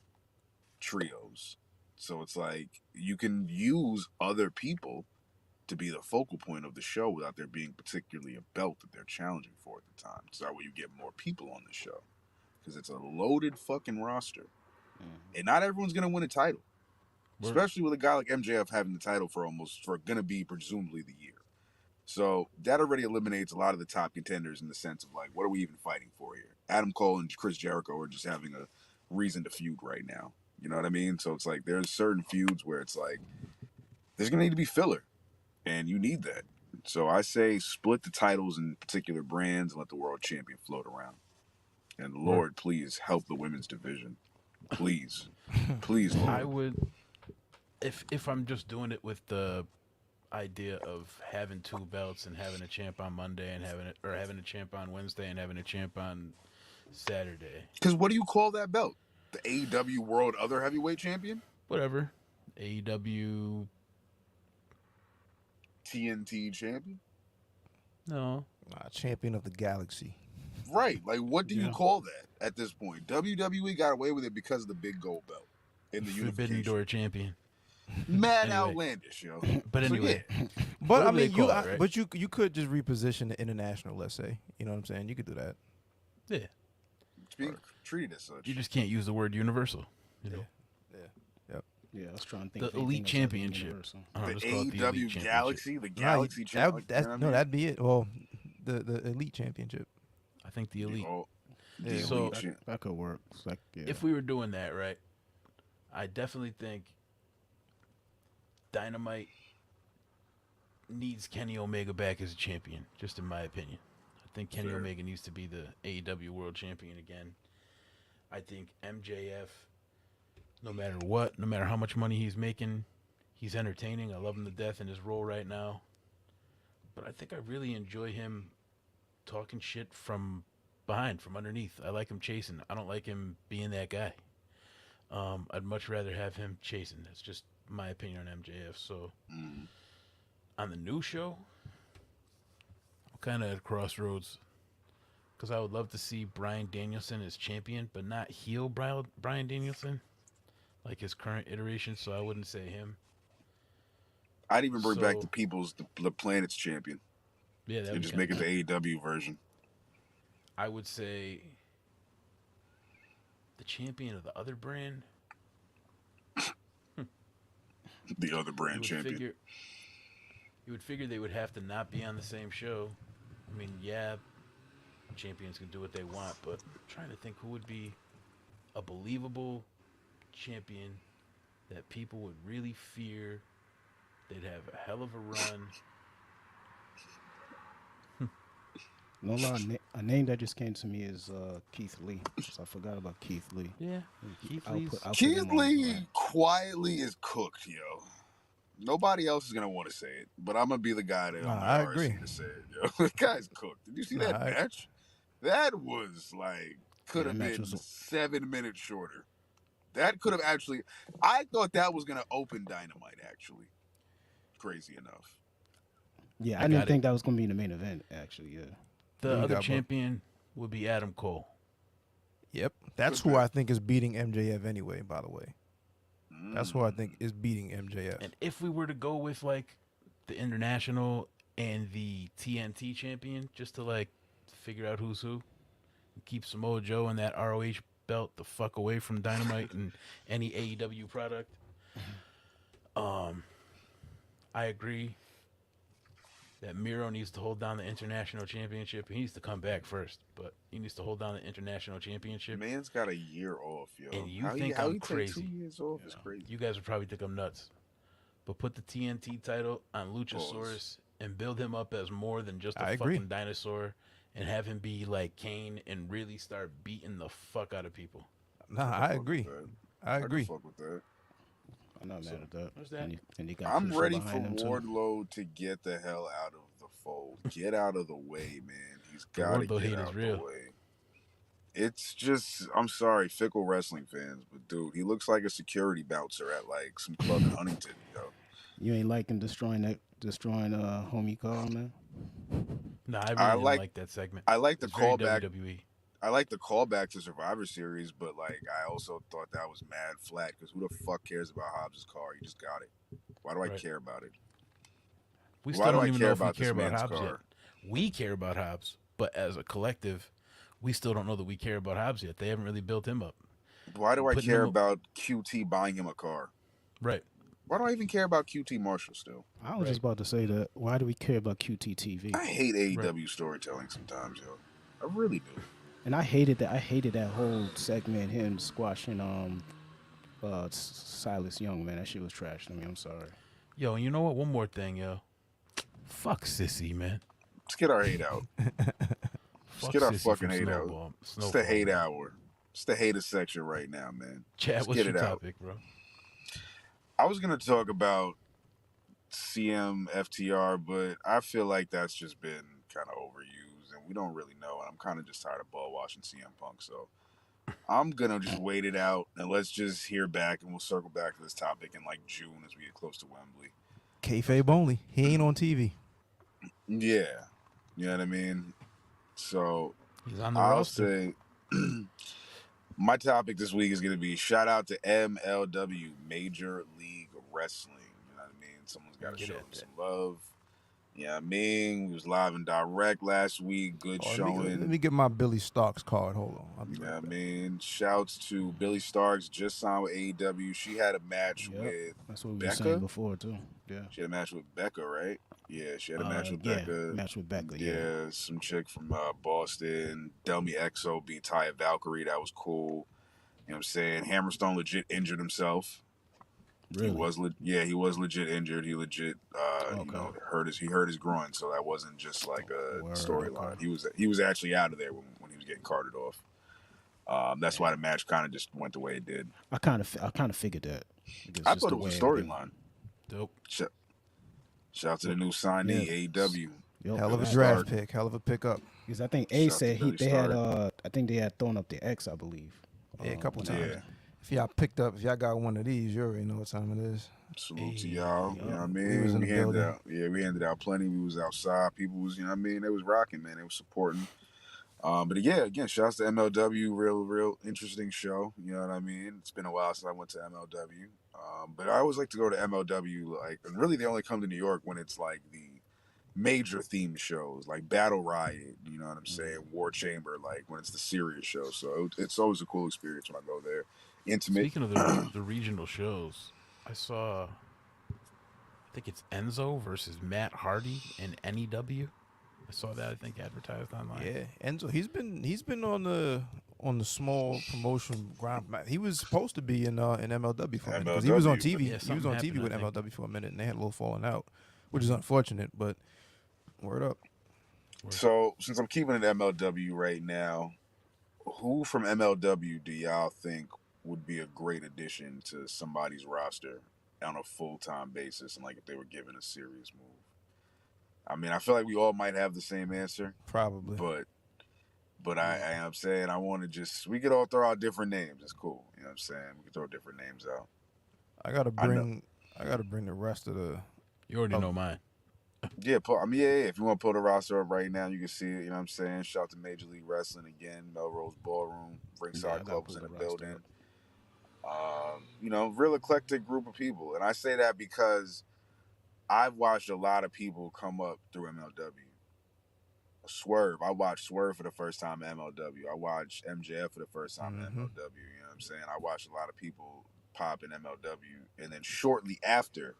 trios. So it's like you can use other people to be the focal point of the show without there being particularly a belt that they're challenging for at the time. So that way you get more people on the show, because it's a loaded fucking roster. And not everyone's going to win a title. Especially with a guy like MJF having the title for going to be presumably the year. So that already eliminates a lot of the top contenders in the sense of like, what are we even fighting for here? Adam Cole and Chris Jericho are just having a reason to feud right now. You know what I mean? So it's like there's certain feuds where it's like there's going to need to be filler, and you need that. So I say split the titles in particular brands and let the world champion float around. And Lord, please help the women's division. Please. Please, Lord.
I would, if I'm just doing it with the idea of having two belts and having a champ on Monday and having a champ on Wednesday and having a champ on Saturday.
Because what do you call that belt? The AEW World Other Heavyweight Champion?
Whatever. AEW
TNT Champion?
No.
Champion of the Galaxy.
Right. Like, what do you call that at this point? WWE got away with it because of the big gold belt in the
Forbidden Door Champion.
Mad outlandish, yo.
But anyway.
So, yeah. But I mean,
right?
you could just reposition the international. Let's say, you know what I'm saying. You could do that.
Yeah.
It's being treated as such.
You just can't use the word universal. You know.
Yeah, I was trying to think.
The Elite Championship.
The AEW Galaxy, the Galaxy Championship.
That'd be it. Well, the Elite Championship.
I think the Elite.
So that could work. Like,
if we were doing that, right, I definitely think Dynamite needs Kenny Omega back as a champion, just in my opinion. I think Kenny Omega needs to be the AEW World Champion again. I think MJF, no matter what, no matter how much money he's making, he's entertaining. I love him to death in his role right now. But I think I really enjoy him talking shit from behind, from underneath. I like him chasing. I don't like him being that guy. I'd much rather have him chasing. That's just my opinion on MJF. So on the new show, I'm kind of at a crossroads, because I would love to see Bryan Danielson as champion, but not heel Bryan Danielson, like his current iteration. So I wouldn't say him.
I'd even bring back the Planet's champion.
Yeah, that
would just make it the AEW version.
I would say the champion of the other brand.
The other brand champion.
You would figure they would have to not be on the same show. I mean, yeah, champions can do what they want, but I'm trying to think who would be a believable champion that people would really fear. They'd have a hell of a run.
No lie, a name that just came to me is Keith Lee. So I forgot about Keith Lee.
Yeah,
Keith Lee quietly is cooked, yo. Nobody else is gonna want to say it, but I'm gonna be the guy that
I agree
to say it, yo. The guy's cooked. Did you see that match? That was like could have been 7 minutes shorter. That could have actually. I thought that was gonna open Dynamite. Actually, crazy enough.
Yeah, I didn't think that was gonna be the main event. Actually, yeah.
The other champion would be Adam Cole.
Yep. That's who I think is beating MJF anyway, by the way. That's who I think is beating MJF.
And if we were to go with like the international and the TNT champion, just to like figure out who's who, keep Samoa Joe and that ROH belt the fuck away from Dynamite and any AEW product. I agree that Miro needs to hold down the international championship. He needs to come back first, but he needs to hold down the international championship.
Man's got a year off, yo.
And you
how
think
how
I'm
he
crazy?
Take 2 years off is crazy.
You guys would probably think I'm nuts. But put the TNT title on Luchasaurus and build him up as more than just a fucking dinosaur and have him be like Kane and really start beating the fuck out of people.
Nah, I agree. I agree.
Fuck with that.
I'm not mad at that.
What's that?
And he got
I'm
Crucial
ready for
behind him, too.
Wardlow to get the hell out of the fold. Get out of the way, man. He's got to
Wardlow
get
hate
out
is
of
real.
the way. It's just, I'm sorry, fickle wrestling fans, but dude, he looks like a security bouncer at like some club in Huntington, yo.
You ain't like him destroying homie Carl, man?
Nah, I really didn't like that segment.
I like the
It's very
callback.
WWE.
I like the callback to Survivor Series, but like I also thought that was mad flat because who the fuck cares about Hobbs' car? He just got it. Why do I care about it?
We
Why
still
do
don't
I
even
care
know if we
about
care
this
about
man's
Hobbs
car?
yet. We care about Hobbs, but as a collective, we still don't know that we care about Hobbs yet. They haven't really built him up.
Why do I
Putting
care
him up-
about QT buying him a car?
Right.
Why do I even care about QT Marshall still?
I was just about to say that. Why do we care about QT TV?
I hate AEW storytelling sometimes, yo. I really do.
And I hated that. I hated that whole segment, him squashing Silas Young, man. That shit was trash to me. I'm sorry.
Yo, and you know what? One more thing, yo. Fuck Sissy, man.
Let's get our hate out. Let's get our
Sissy
fucking
from
hate
Snowball.
out. It's
Snowball,
the hate
man.
hour. It's the hater section right now, man.
Chad,
Let's
what's
get
your
it out.
topic, bro?
I was gonna talk about CM FTR, but I feel like that's just been kind of overused, and we don't really know. And I'm kind of just tired of ball watching CM Punk, so I'm gonna just wait it out and let's just hear back, and we'll circle back to this topic in like June as we get close to Wembley.
Kayfabe only. He ain't on TV.
Yeah, you know what I mean. So
He's on the
I'll
roster.
say my topic this week is going to be shout out to MLW, Major League Wrestling. You know what I mean? Someone's got to show them some love. You know what I mean? We was live and direct last week. Good showing.
Let me get my Billy Starks card. Hold on. I'll be
You know
right
what I
back.
mean? Shouts to Billy Starks, just signed with AEW. She had a match with
That's what we were
Becca.
saying before, too. Yeah.
She had a match with Becca, right? Yeah, she had a match with
yeah,
Becca.
match with Becca,
Yeah, some chick from Boston. Delmy Exo beat Taya Valkyrie. That was cool. You know what I'm saying? Hammerstone legit injured himself.
Really?
He was legit injured. He legit hurt his groin, so that wasn't just like a storyline.
Okay.
He was actually out of there when he was getting carted off. That's why the match kind of just went the way it did.
I kind of figured that.
I thought it was a storyline.
Dope.
Shout out to the new signee, AEW.
Hell of a draft pick. Hell of a pickup.
Because I think A
Shout out
said
to Billy
they had
Stark.
I think they had thrown up the X, I believe.
Yeah, a couple
when
times.
Yeah.
If y'all got one of these, you already know what time it is.
Salute to y'all. You know what I
We
mean?
was in the building.
We handed out plenty. We was outside. People was, you know what I mean? They was rocking, man. They was supporting. But yeah, again, shouts to MLW. Real interesting show. You know what I mean? It's been a while since I went to MLW. But I always like to go to MLW, and really they only come to New York when it's like the major themed shows, like Battle Riot, you know what I'm saying? War Chamber, like when it's the serious show. So it's always a cool experience when I go there. Intimate.
Speaking of the regional shows, I saw, I think it's Enzo versus Matt Hardy in NEW. I saw that, I think, advertised online.
Yeah, Enzo. He's been on the small promotion ground. He was supposed to be in MLW for a minute because he was on TV.
Yeah,
he was
something
on TV
happened,
with
I think.
MLW for a minute, and they had a little falling out, which is unfortunate. But word up.
So since I'm keeping it MLW right now, who from MLW do y'all think would be a great addition to somebody's roster on a full-time basis, and like if they were given a serious move? I mean, I feel like we all might have the same answer,
Probably.
but I am saying I want to we could all throw out different names. It's cool, you know what I'm saying? We could throw different names out.
I gotta bring the rest of the.
You already know mine.
Yeah, if you want to pull the roster up right now, you can see it. You know what I'm saying? Shout out to Major League Wrestling again, Melrose Ballroom, Ringside Club was in the building. real eclectic group of people. And I say that because I've watched a lot of people come up through MLW. Swerve. I watched Swerve for the first time at MLW. I watched MJF for the first time at MLW. You know what I'm saying? I watched a lot of people pop in MLW, and then shortly after,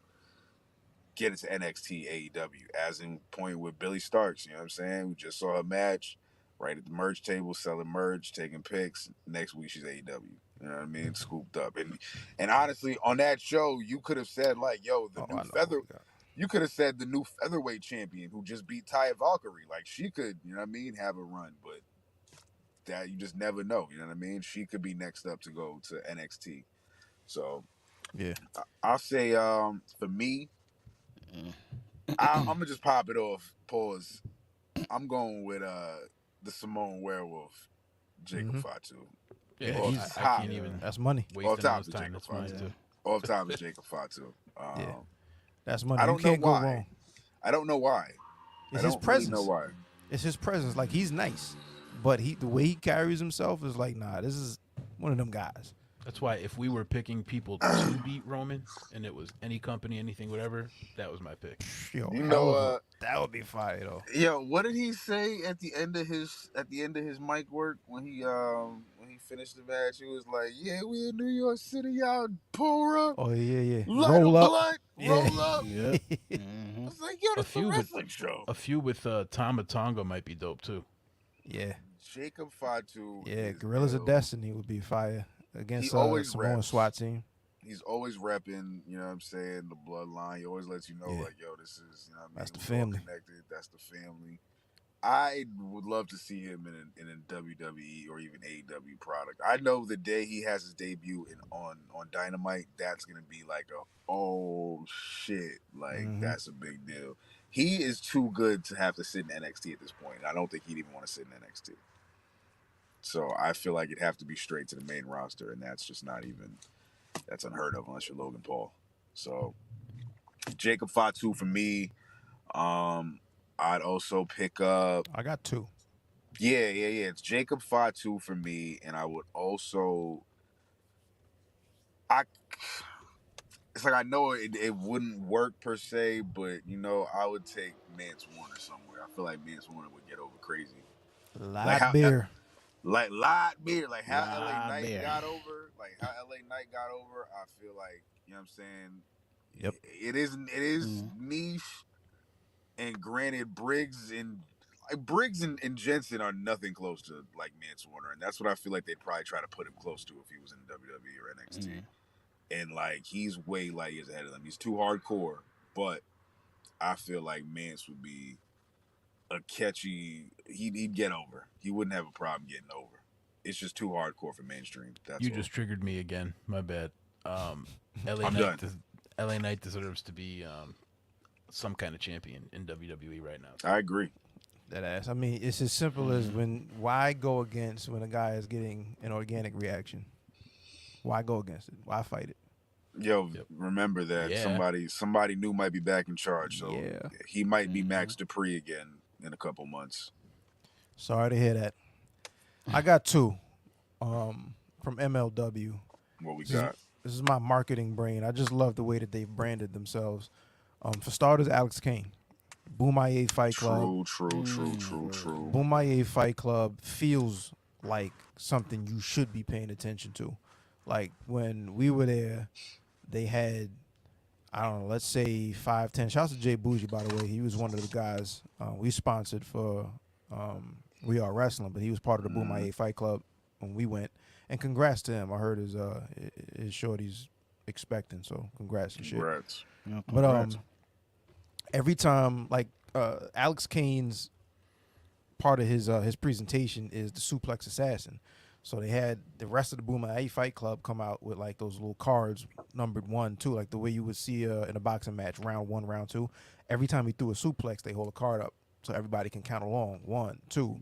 get into NXT AEW, as in point with Billy Starks. You know what I'm saying? We just saw her match right at the merch table, selling merch, taking pics. Next week, she's AEW. You know what I mean? Scooped up. And honestly, on that show, you could have said, like, yo, you could have said the new featherweight champion who just beat Taya Valkyrie. Like, she could, you know what I mean, have a run, but that you just never know. You know what I mean? She could be next up to go to NXT. So,
yeah,
I'll say for me, I'm going to just pop it off. Pause. I'm going with the Samoan werewolf, Jacob Fatu.
Yeah, I can't even.
That's money.
Waste anyone's time. That's mine too.
Off top is Jacob Fatu.
That's money.
I don't
you can't
know why.
go wrong.
I don't know why.
It's
I
his
don't
presence.
Really know why.
It's his presence. Like, he's nice, but the way he carries himself is like, nah, this is one of them guys.
That's why if we were picking people to beat Roman, and it was any company, anything, whatever, that was my pick.
Yo,
You know,
that would be fire though.
Yo, what did he say at the end of his mic work when he finished the match? He was like, "Yeah, we in New York City, y'all pour up.
Oh yeah.
Roll up, roll up."
Yeah.
I was like, "Yo, this is a wrestling show."
A few with Tama Tonga might be dope too.
Yeah.
Jacob Fatu.
Yeah, Gorillas of Destiny would be fire against Samoan SWAT team.
He's always repping, you know what I'm saying, the bloodline. He always lets you know, like, yo, this is, you know what I mean?
That's the
We're all
family.
connected. That's the family. I would love to see him in a WWE or even AEW product. I know the day he has his debut on Dynamite, that's going to be like oh, shit. Like, that's a big deal. He is too good to have to sit in NXT at this point. I don't think he'd even want to sit in NXT. So I feel like it'd have to be straight to the main roster, and that's just not even... That's unheard of unless you're Logan Paul. So Jacob Fatu for me. I'd also pick up.
I got two.
Yeah. It's Jacob Fatu for me, and I would also. It's like I know it wouldn't work per se, but I would take Mance Warner somewhere. I feel like Mance Warner would get over crazy.
Light beer.
Like light beer, like how LA Knight got over, I feel like, you know what I'm saying?
Yep.
It is niche, and granted Briggs and Jensen are nothing close to like Mance Warner, and that's what I feel like they'd probably try to put him close to if he was in WWE or NXT. And like he's way light years ahead of them. He's too hardcore, but I feel like Mance would be a catchy. He'd get over. He wouldn't have a problem getting over. It's just too hardcore for mainstream. That's
You
all.
just triggered me again. My bad. LA Knight deserves to be some kind of champion in WWE right now.
I agree.
That ass. I mean, it's as simple as why go against when a guy is getting an organic reaction? Why go against it? Why fight it?
Yo, remember that somebody new might be back in charge, so he might be Max Dupree again in a couple months.
Sorry to hear that. I got two from MLW.
What we got?
This is my marketing brain. I just love the way that they've branded themselves. For starters, Alex Kane. Boomaye Fight Club.
True.
Boomaye Fight Club feels like something you should be paying attention to. Like when we were there, they had, I don't know, let's say 5, 10. Shouts to Jay Bougie, by the way. He was one of the guys we sponsored for We Are Wrestling, but he was part of the Boomaye Fight Club when we went. And congrats to him. I heard his shorty's expecting, so congrats and shit.
Congrats.
Yeah,
But every time, like Alex Kane's part of his presentation is the Suplex Assassin. So they had the rest of the Boomaye Fight Club come out with like those little cards numbered 1, 2, like the way you would see in a boxing match, round 1, round 2. Every time he threw a suplex, they hold a card up so everybody can count along. 1, 2.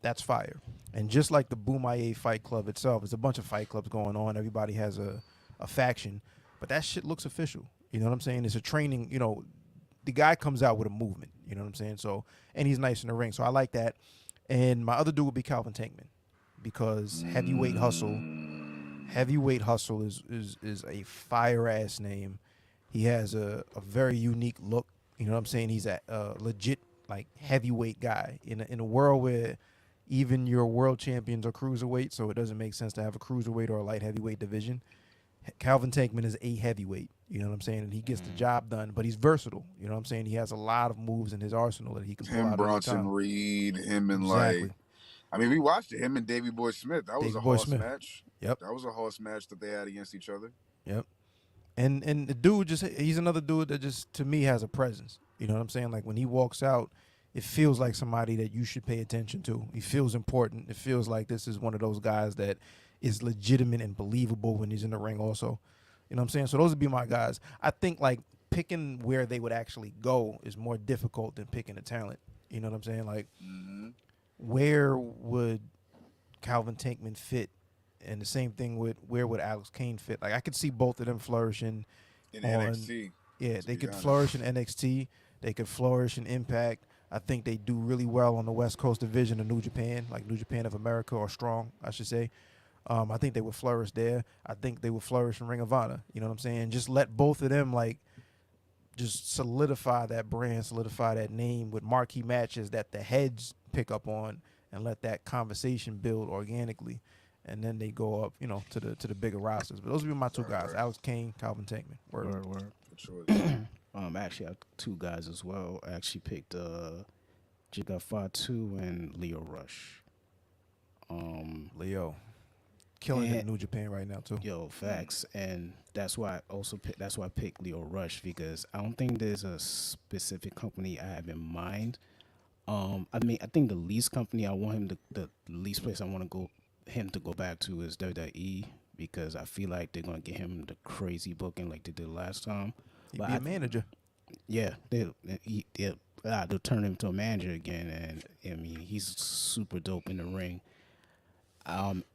That's fire. And just like the Boomaye Fight Club itself, there's a bunch of fight clubs going on. Everybody has a faction, but that shit looks official. You know what I'm saying? It's a training, the guy comes out with a movement, you know what I'm saying? So, and he's nice in the ring. So I like that. And my other dude would be Calvin Tankman, because heavyweight hustle Heavyweight Hustle is a fire ass name. He has a very unique look. You know what I'm saying? He's a legit like heavyweight guy in a world where even your world champions are cruiserweight, so it doesn't make sense to have a cruiserweight or a light heavyweight division. Calvin Tankman is a heavyweight. You know what I'm saying? And he gets the job done, but he's versatile. You know what I'm saying? He has a lot of moves in his arsenal that he can pull
Him,
out
Bronson
anytime.
Reed, him and
Exactly.
I mean, we watched it. Him and Davey Boy Smith. That was
Davey
a
Boy
horse
Smith.
match.
Yep.
That was a horse match that they had against each other.
Yep. And the dude he's another dude that just to me has a presence. You know what I'm saying? Like when he walks out, it feels like somebody that you should pay attention to. He feels important. It feels like this is one of those guys that is legitimate and believable when he's in the ring also. You know what I'm saying? So those would be my guys. I think like picking where they would actually go is more difficult than picking the talent. You know what I'm saying? Like where would Calvin Tankman fit? And the same thing with where would Alex Kane fit? Like I could see both of them flourishing
In
on
NXT.
Yeah, they could
honest.
flourish in NXT. They could flourish in Impact. I think they do really well on the West Coast division of New Japan, like New Japan of America, or Strong, I should say. I think they would flourish there. I think they would flourish in Ring of Honor. You know what I'm saying? Just let both of them, like, just solidify that brand, solidify that name with marquee matches that the heads pick up on and let that conversation build organically. And then they go up, you know, to the bigger rosters. But those would be my two guys, Alex Kane, Calvin Tankman.
Word.
For sure.
Actually, I have two guys as well. I actually picked Jigga Fatu and Leo Rush.
Leo. Killing it in New Japan right now, too.
Yo, facts. And that's why I picked Leo Rush, because I don't think there's a specific company I have in mind. I think the least company I want him the least place I want him to go back to is WWE, because I feel like they're gonna get him the crazy booking like they did last time.
He'd be a manager.
Yeah, they'll turn him to a manager again, and I mean he's super dope in the ring.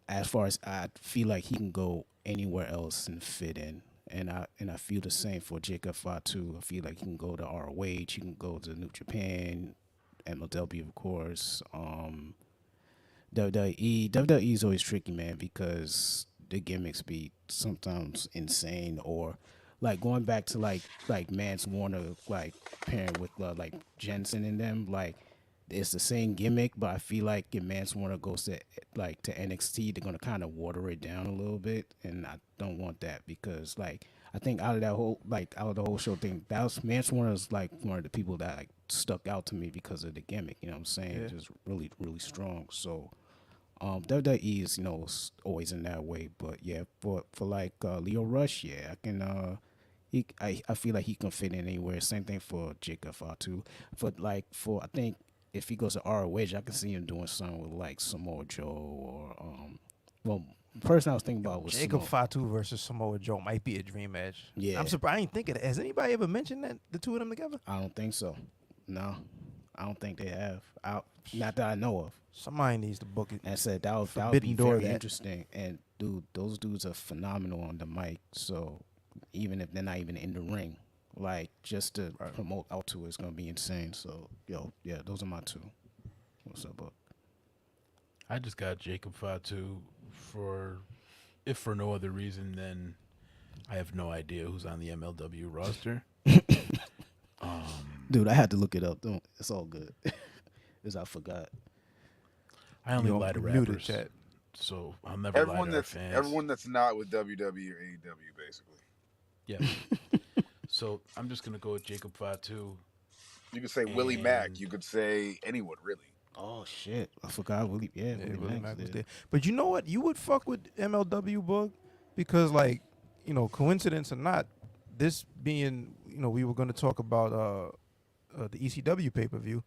As far as I feel like he can go anywhere else and fit in, and I feel the same for Jacob Fatu. I feel like he can go to ROH, he can go to New Japan, MLW of course. WWE is always tricky, man, because the gimmicks be sometimes insane, or like going back to like Mance Warner, like pairing with like Jensen and them, like it's the same gimmick, but I feel like if Mance Warner goes to NXT, they're gonna kind of water it down a little bit, and I don't want that, because like I think out of the whole show thing, Mance Warner is like one of the people that like stuck out to me because of the gimmick. You know what I'm saying?
Yeah.
Just really, really strong. So WWE is, always in that way. But yeah, for like Leo Rush, yeah, I can I feel like he can fit in anywhere. Same thing for Jacob Fatu. I think if he goes to ROH, I can see him doing something with like Samoa Joe or the person I was thinking about was
Jacob Fatu versus Samoa Joe might be a dream match.
Yeah.
I'm surprised. I ain't think of that. Has anybody ever mentioned that, the two of them together?
I don't think so. No, I don't think they have. Not that I know of.
Somebody needs to book it.
And I said that would be
Forbidden Door
very
that.
interesting. And dude, those dudes are phenomenal on the mic. So even if they're not even in the ring, like just to promote out to it is gonna be insane. So yeah, those are my two. What's up, Buck?
I just got Jacob Fatu if for no other reason than I have no idea who's on the MLW roster.
Dude, I had to look it up. It's all good. Because I forgot.
I only
Yo,
lie to
muted
rappers,
chat.
so I'll never lie to our fans.
Everyone that's not with WWE or AEW, basically.
Yeah. So I'm just gonna go with Jacob Fatu.
You could say Willie Mack. You could say anyone, really.
Oh shit, I forgot. Willie Mack
Was there. But you know what? You would fuck with MLW, Bug, because like, coincidence or not, this being, we were going to talk about the ECW pay-per-view.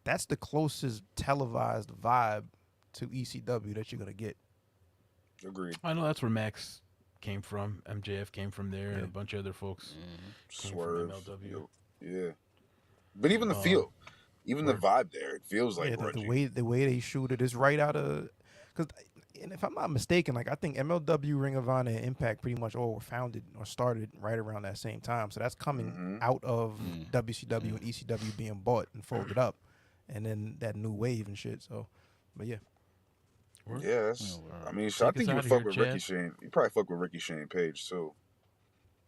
That's the closest televised vibe to ECW that you're going to get.
Agreed.
I know that's where Max came from. MJF came from there, and a bunch of other folks came
Swerve.
from MLW.
Yeah. But even the feel, even the vibe there, it feels like
the way they shoot it is right out of, and if I'm not mistaken, like I think MLW, Ring of Honor, and Impact pretty much all were founded or started right around that same time. So that's coming out of WCW and ECW being bought and folded up, and then that new wave and shit. So, but yeah.
Yeah, that's, I mean, I
Take
think
us
you would
outta
fuck
here,
with
Chad.
Ricky Shane. You probably fuck with Ricky Shane Page too.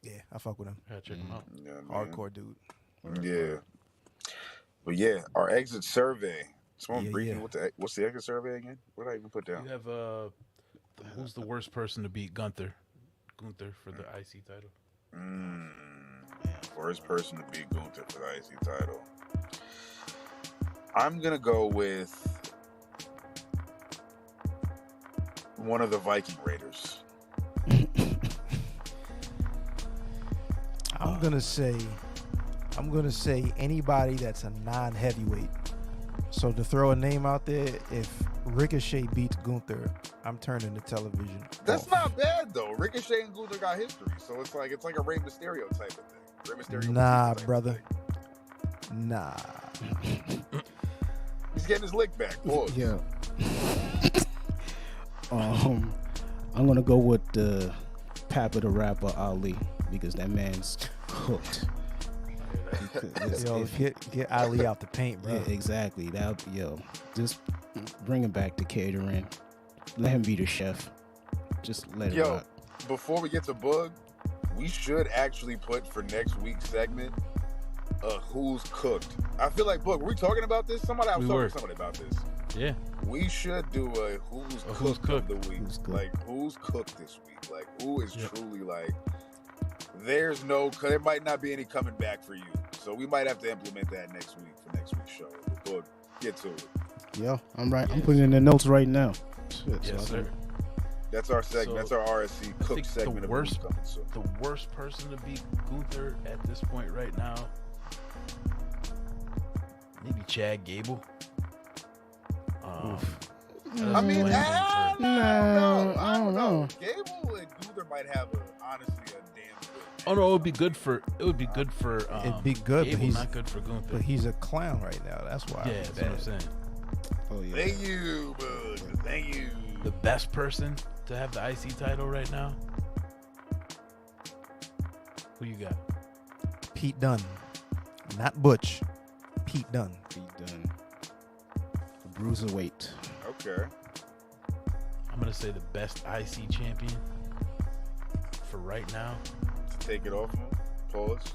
Yeah, I fuck with him.
Gotta check him out.
Yeah, man.
Hardcore dude.
Yeah, but yeah, our exit survey. Someone
Yeah,
brief me
yeah.
what's the exit survey again? What did I even put down?
You have who's the worst person to beat Gunther? Gunther for the IC title.
Worst person to beat Gunther for the IC title. I'm gonna go with one of the Viking Raiders.
I'm gonna say anybody that's a non-heavyweight. So to throw a name out there, if Ricochet beats Gunther, I'm turning the television
That's
off.
not bad though. Ricochet and Gunther got history, so it's like a Rey Mysterio type of thing. Rey Mysterio
Nah,
type of
brother.
thing.
Nah.
He's getting his lick back. Pause.
Yeah. I'm gonna go with the Papa the rapper Ali because that man's cooked.
Yo, get Ali out the paint, bro.
Yeah, exactly. Just bring him back to catering. Let him be the chef. Just let him rock.
Before we get to Boog, we should actually put for next week's segment who's cooked. I feel like, Boog, were we talking about this? I was talking to somebody about this.
Yeah.
We should do a who's cooked of the week. Who's cooked this week? Like, who is truly like, there might not be any coming back for you. So we might have to implement that next week for next week's show. Boog, get to it.
Yeah, I'm right. I'm putting in the notes right now. Shit,
Yes, sir.
That's our segment.
So,
that's our RSC cook segment of who's coming soon.
The worst person to beat Gunther at this point right now, maybe Chad Gable.
I mean, I don't know.
No.
Gable and Gunther might have honestly a damn good.
Oh no, it would be good for.
It'd be good,
Gable,
but he's
not good for Gunther.
But he's a clown right now. That's why.
Yeah, that's what I'm saying.
Oh yeah.
Thank you, bud. Thank you.
The best person to have the IC title right now. Who you got?
Pete Dunne, not Butch. Pete Dunne.
Pete Dunne. Bruiserweight.
Okay.
I'm gonna say the best IC champion for right now.
To take it off him. Pause.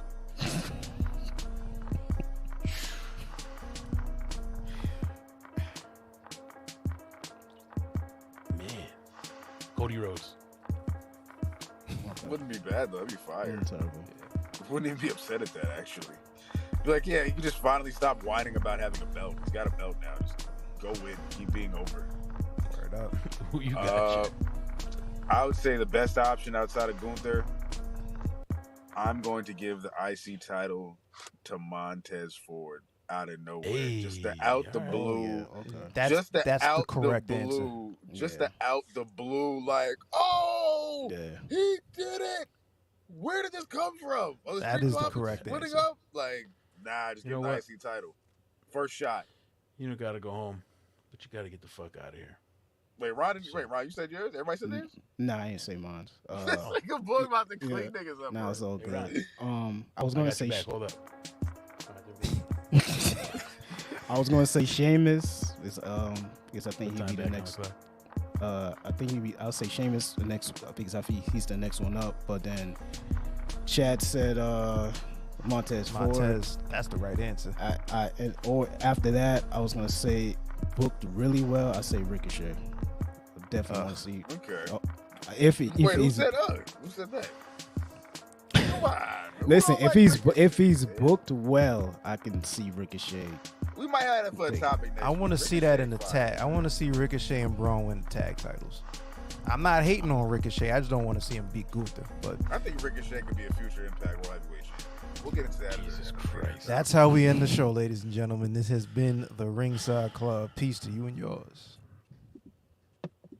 Man, Cody Rhodes.
Wouldn't be bad though. That'd be fire.
Terrible.
Wouldn't even be upset at that actually. Be like, yeah, you can just finally stop whining about having a belt. He's got a belt now. Just go win. Keep being over.
Word up.
Who you got?
I would say the best option outside of Gunther, I'm going to give the IC title to Montez Ford out of nowhere. Just to out the blue.
Oh, yeah. Okay.
That's
Just to
the
out
correct
the
answer.
blue. Just
Yeah.
to out the blue, like, oh,
Yeah.
he did it. Where did this come from? Oh,
That
Street
is the
Profits
correct
splitting
answer.
up? Like, nah, just
You
give
know
him the
what?
IC title. First shot.
You don't gotta go home, but you gotta get the fuck out of here.
Wait, Ron, you said yours? Everybody said theirs?
Nah, I ain't say mine.
It's like a boy about to clean
yeah.
niggas up.
Nah,
bro.
it's all
Hey,
good.
Ron.
I was
I
gonna
got
say.
you back. Hold up.
I was gonna say Sheamus is because I think
What
he'd be
time
the
back
next.
on the clock?
I think I'll say Sheamus the next because I think he's the next one up. But then Chad said Montez Ford.
Montez. That's the right answer.
Or after that, I was gonna say booked really well. I say Ricochet. Definitely want to see.
Okay.
If
Wait, who
he's
said Who said that? Come on.
listen,
Who don't
if
like
he's
Ricochet?
booked well, I can see Ricochet.
We might have that for a topic next
I want to
week.
see that in the
Ricochet
tag. I want to see Ricochet and Braun win the tag titles. I'm not hating on Ricochet. I just don't want to see him beat Gunther. But
I think Ricochet could be a future Impact World Heavyweight champion. We'll get into that.
Jesus Christ.
that's how we end the show, ladies and gentlemen. This has been the Ringside Club. Peace to you and yours.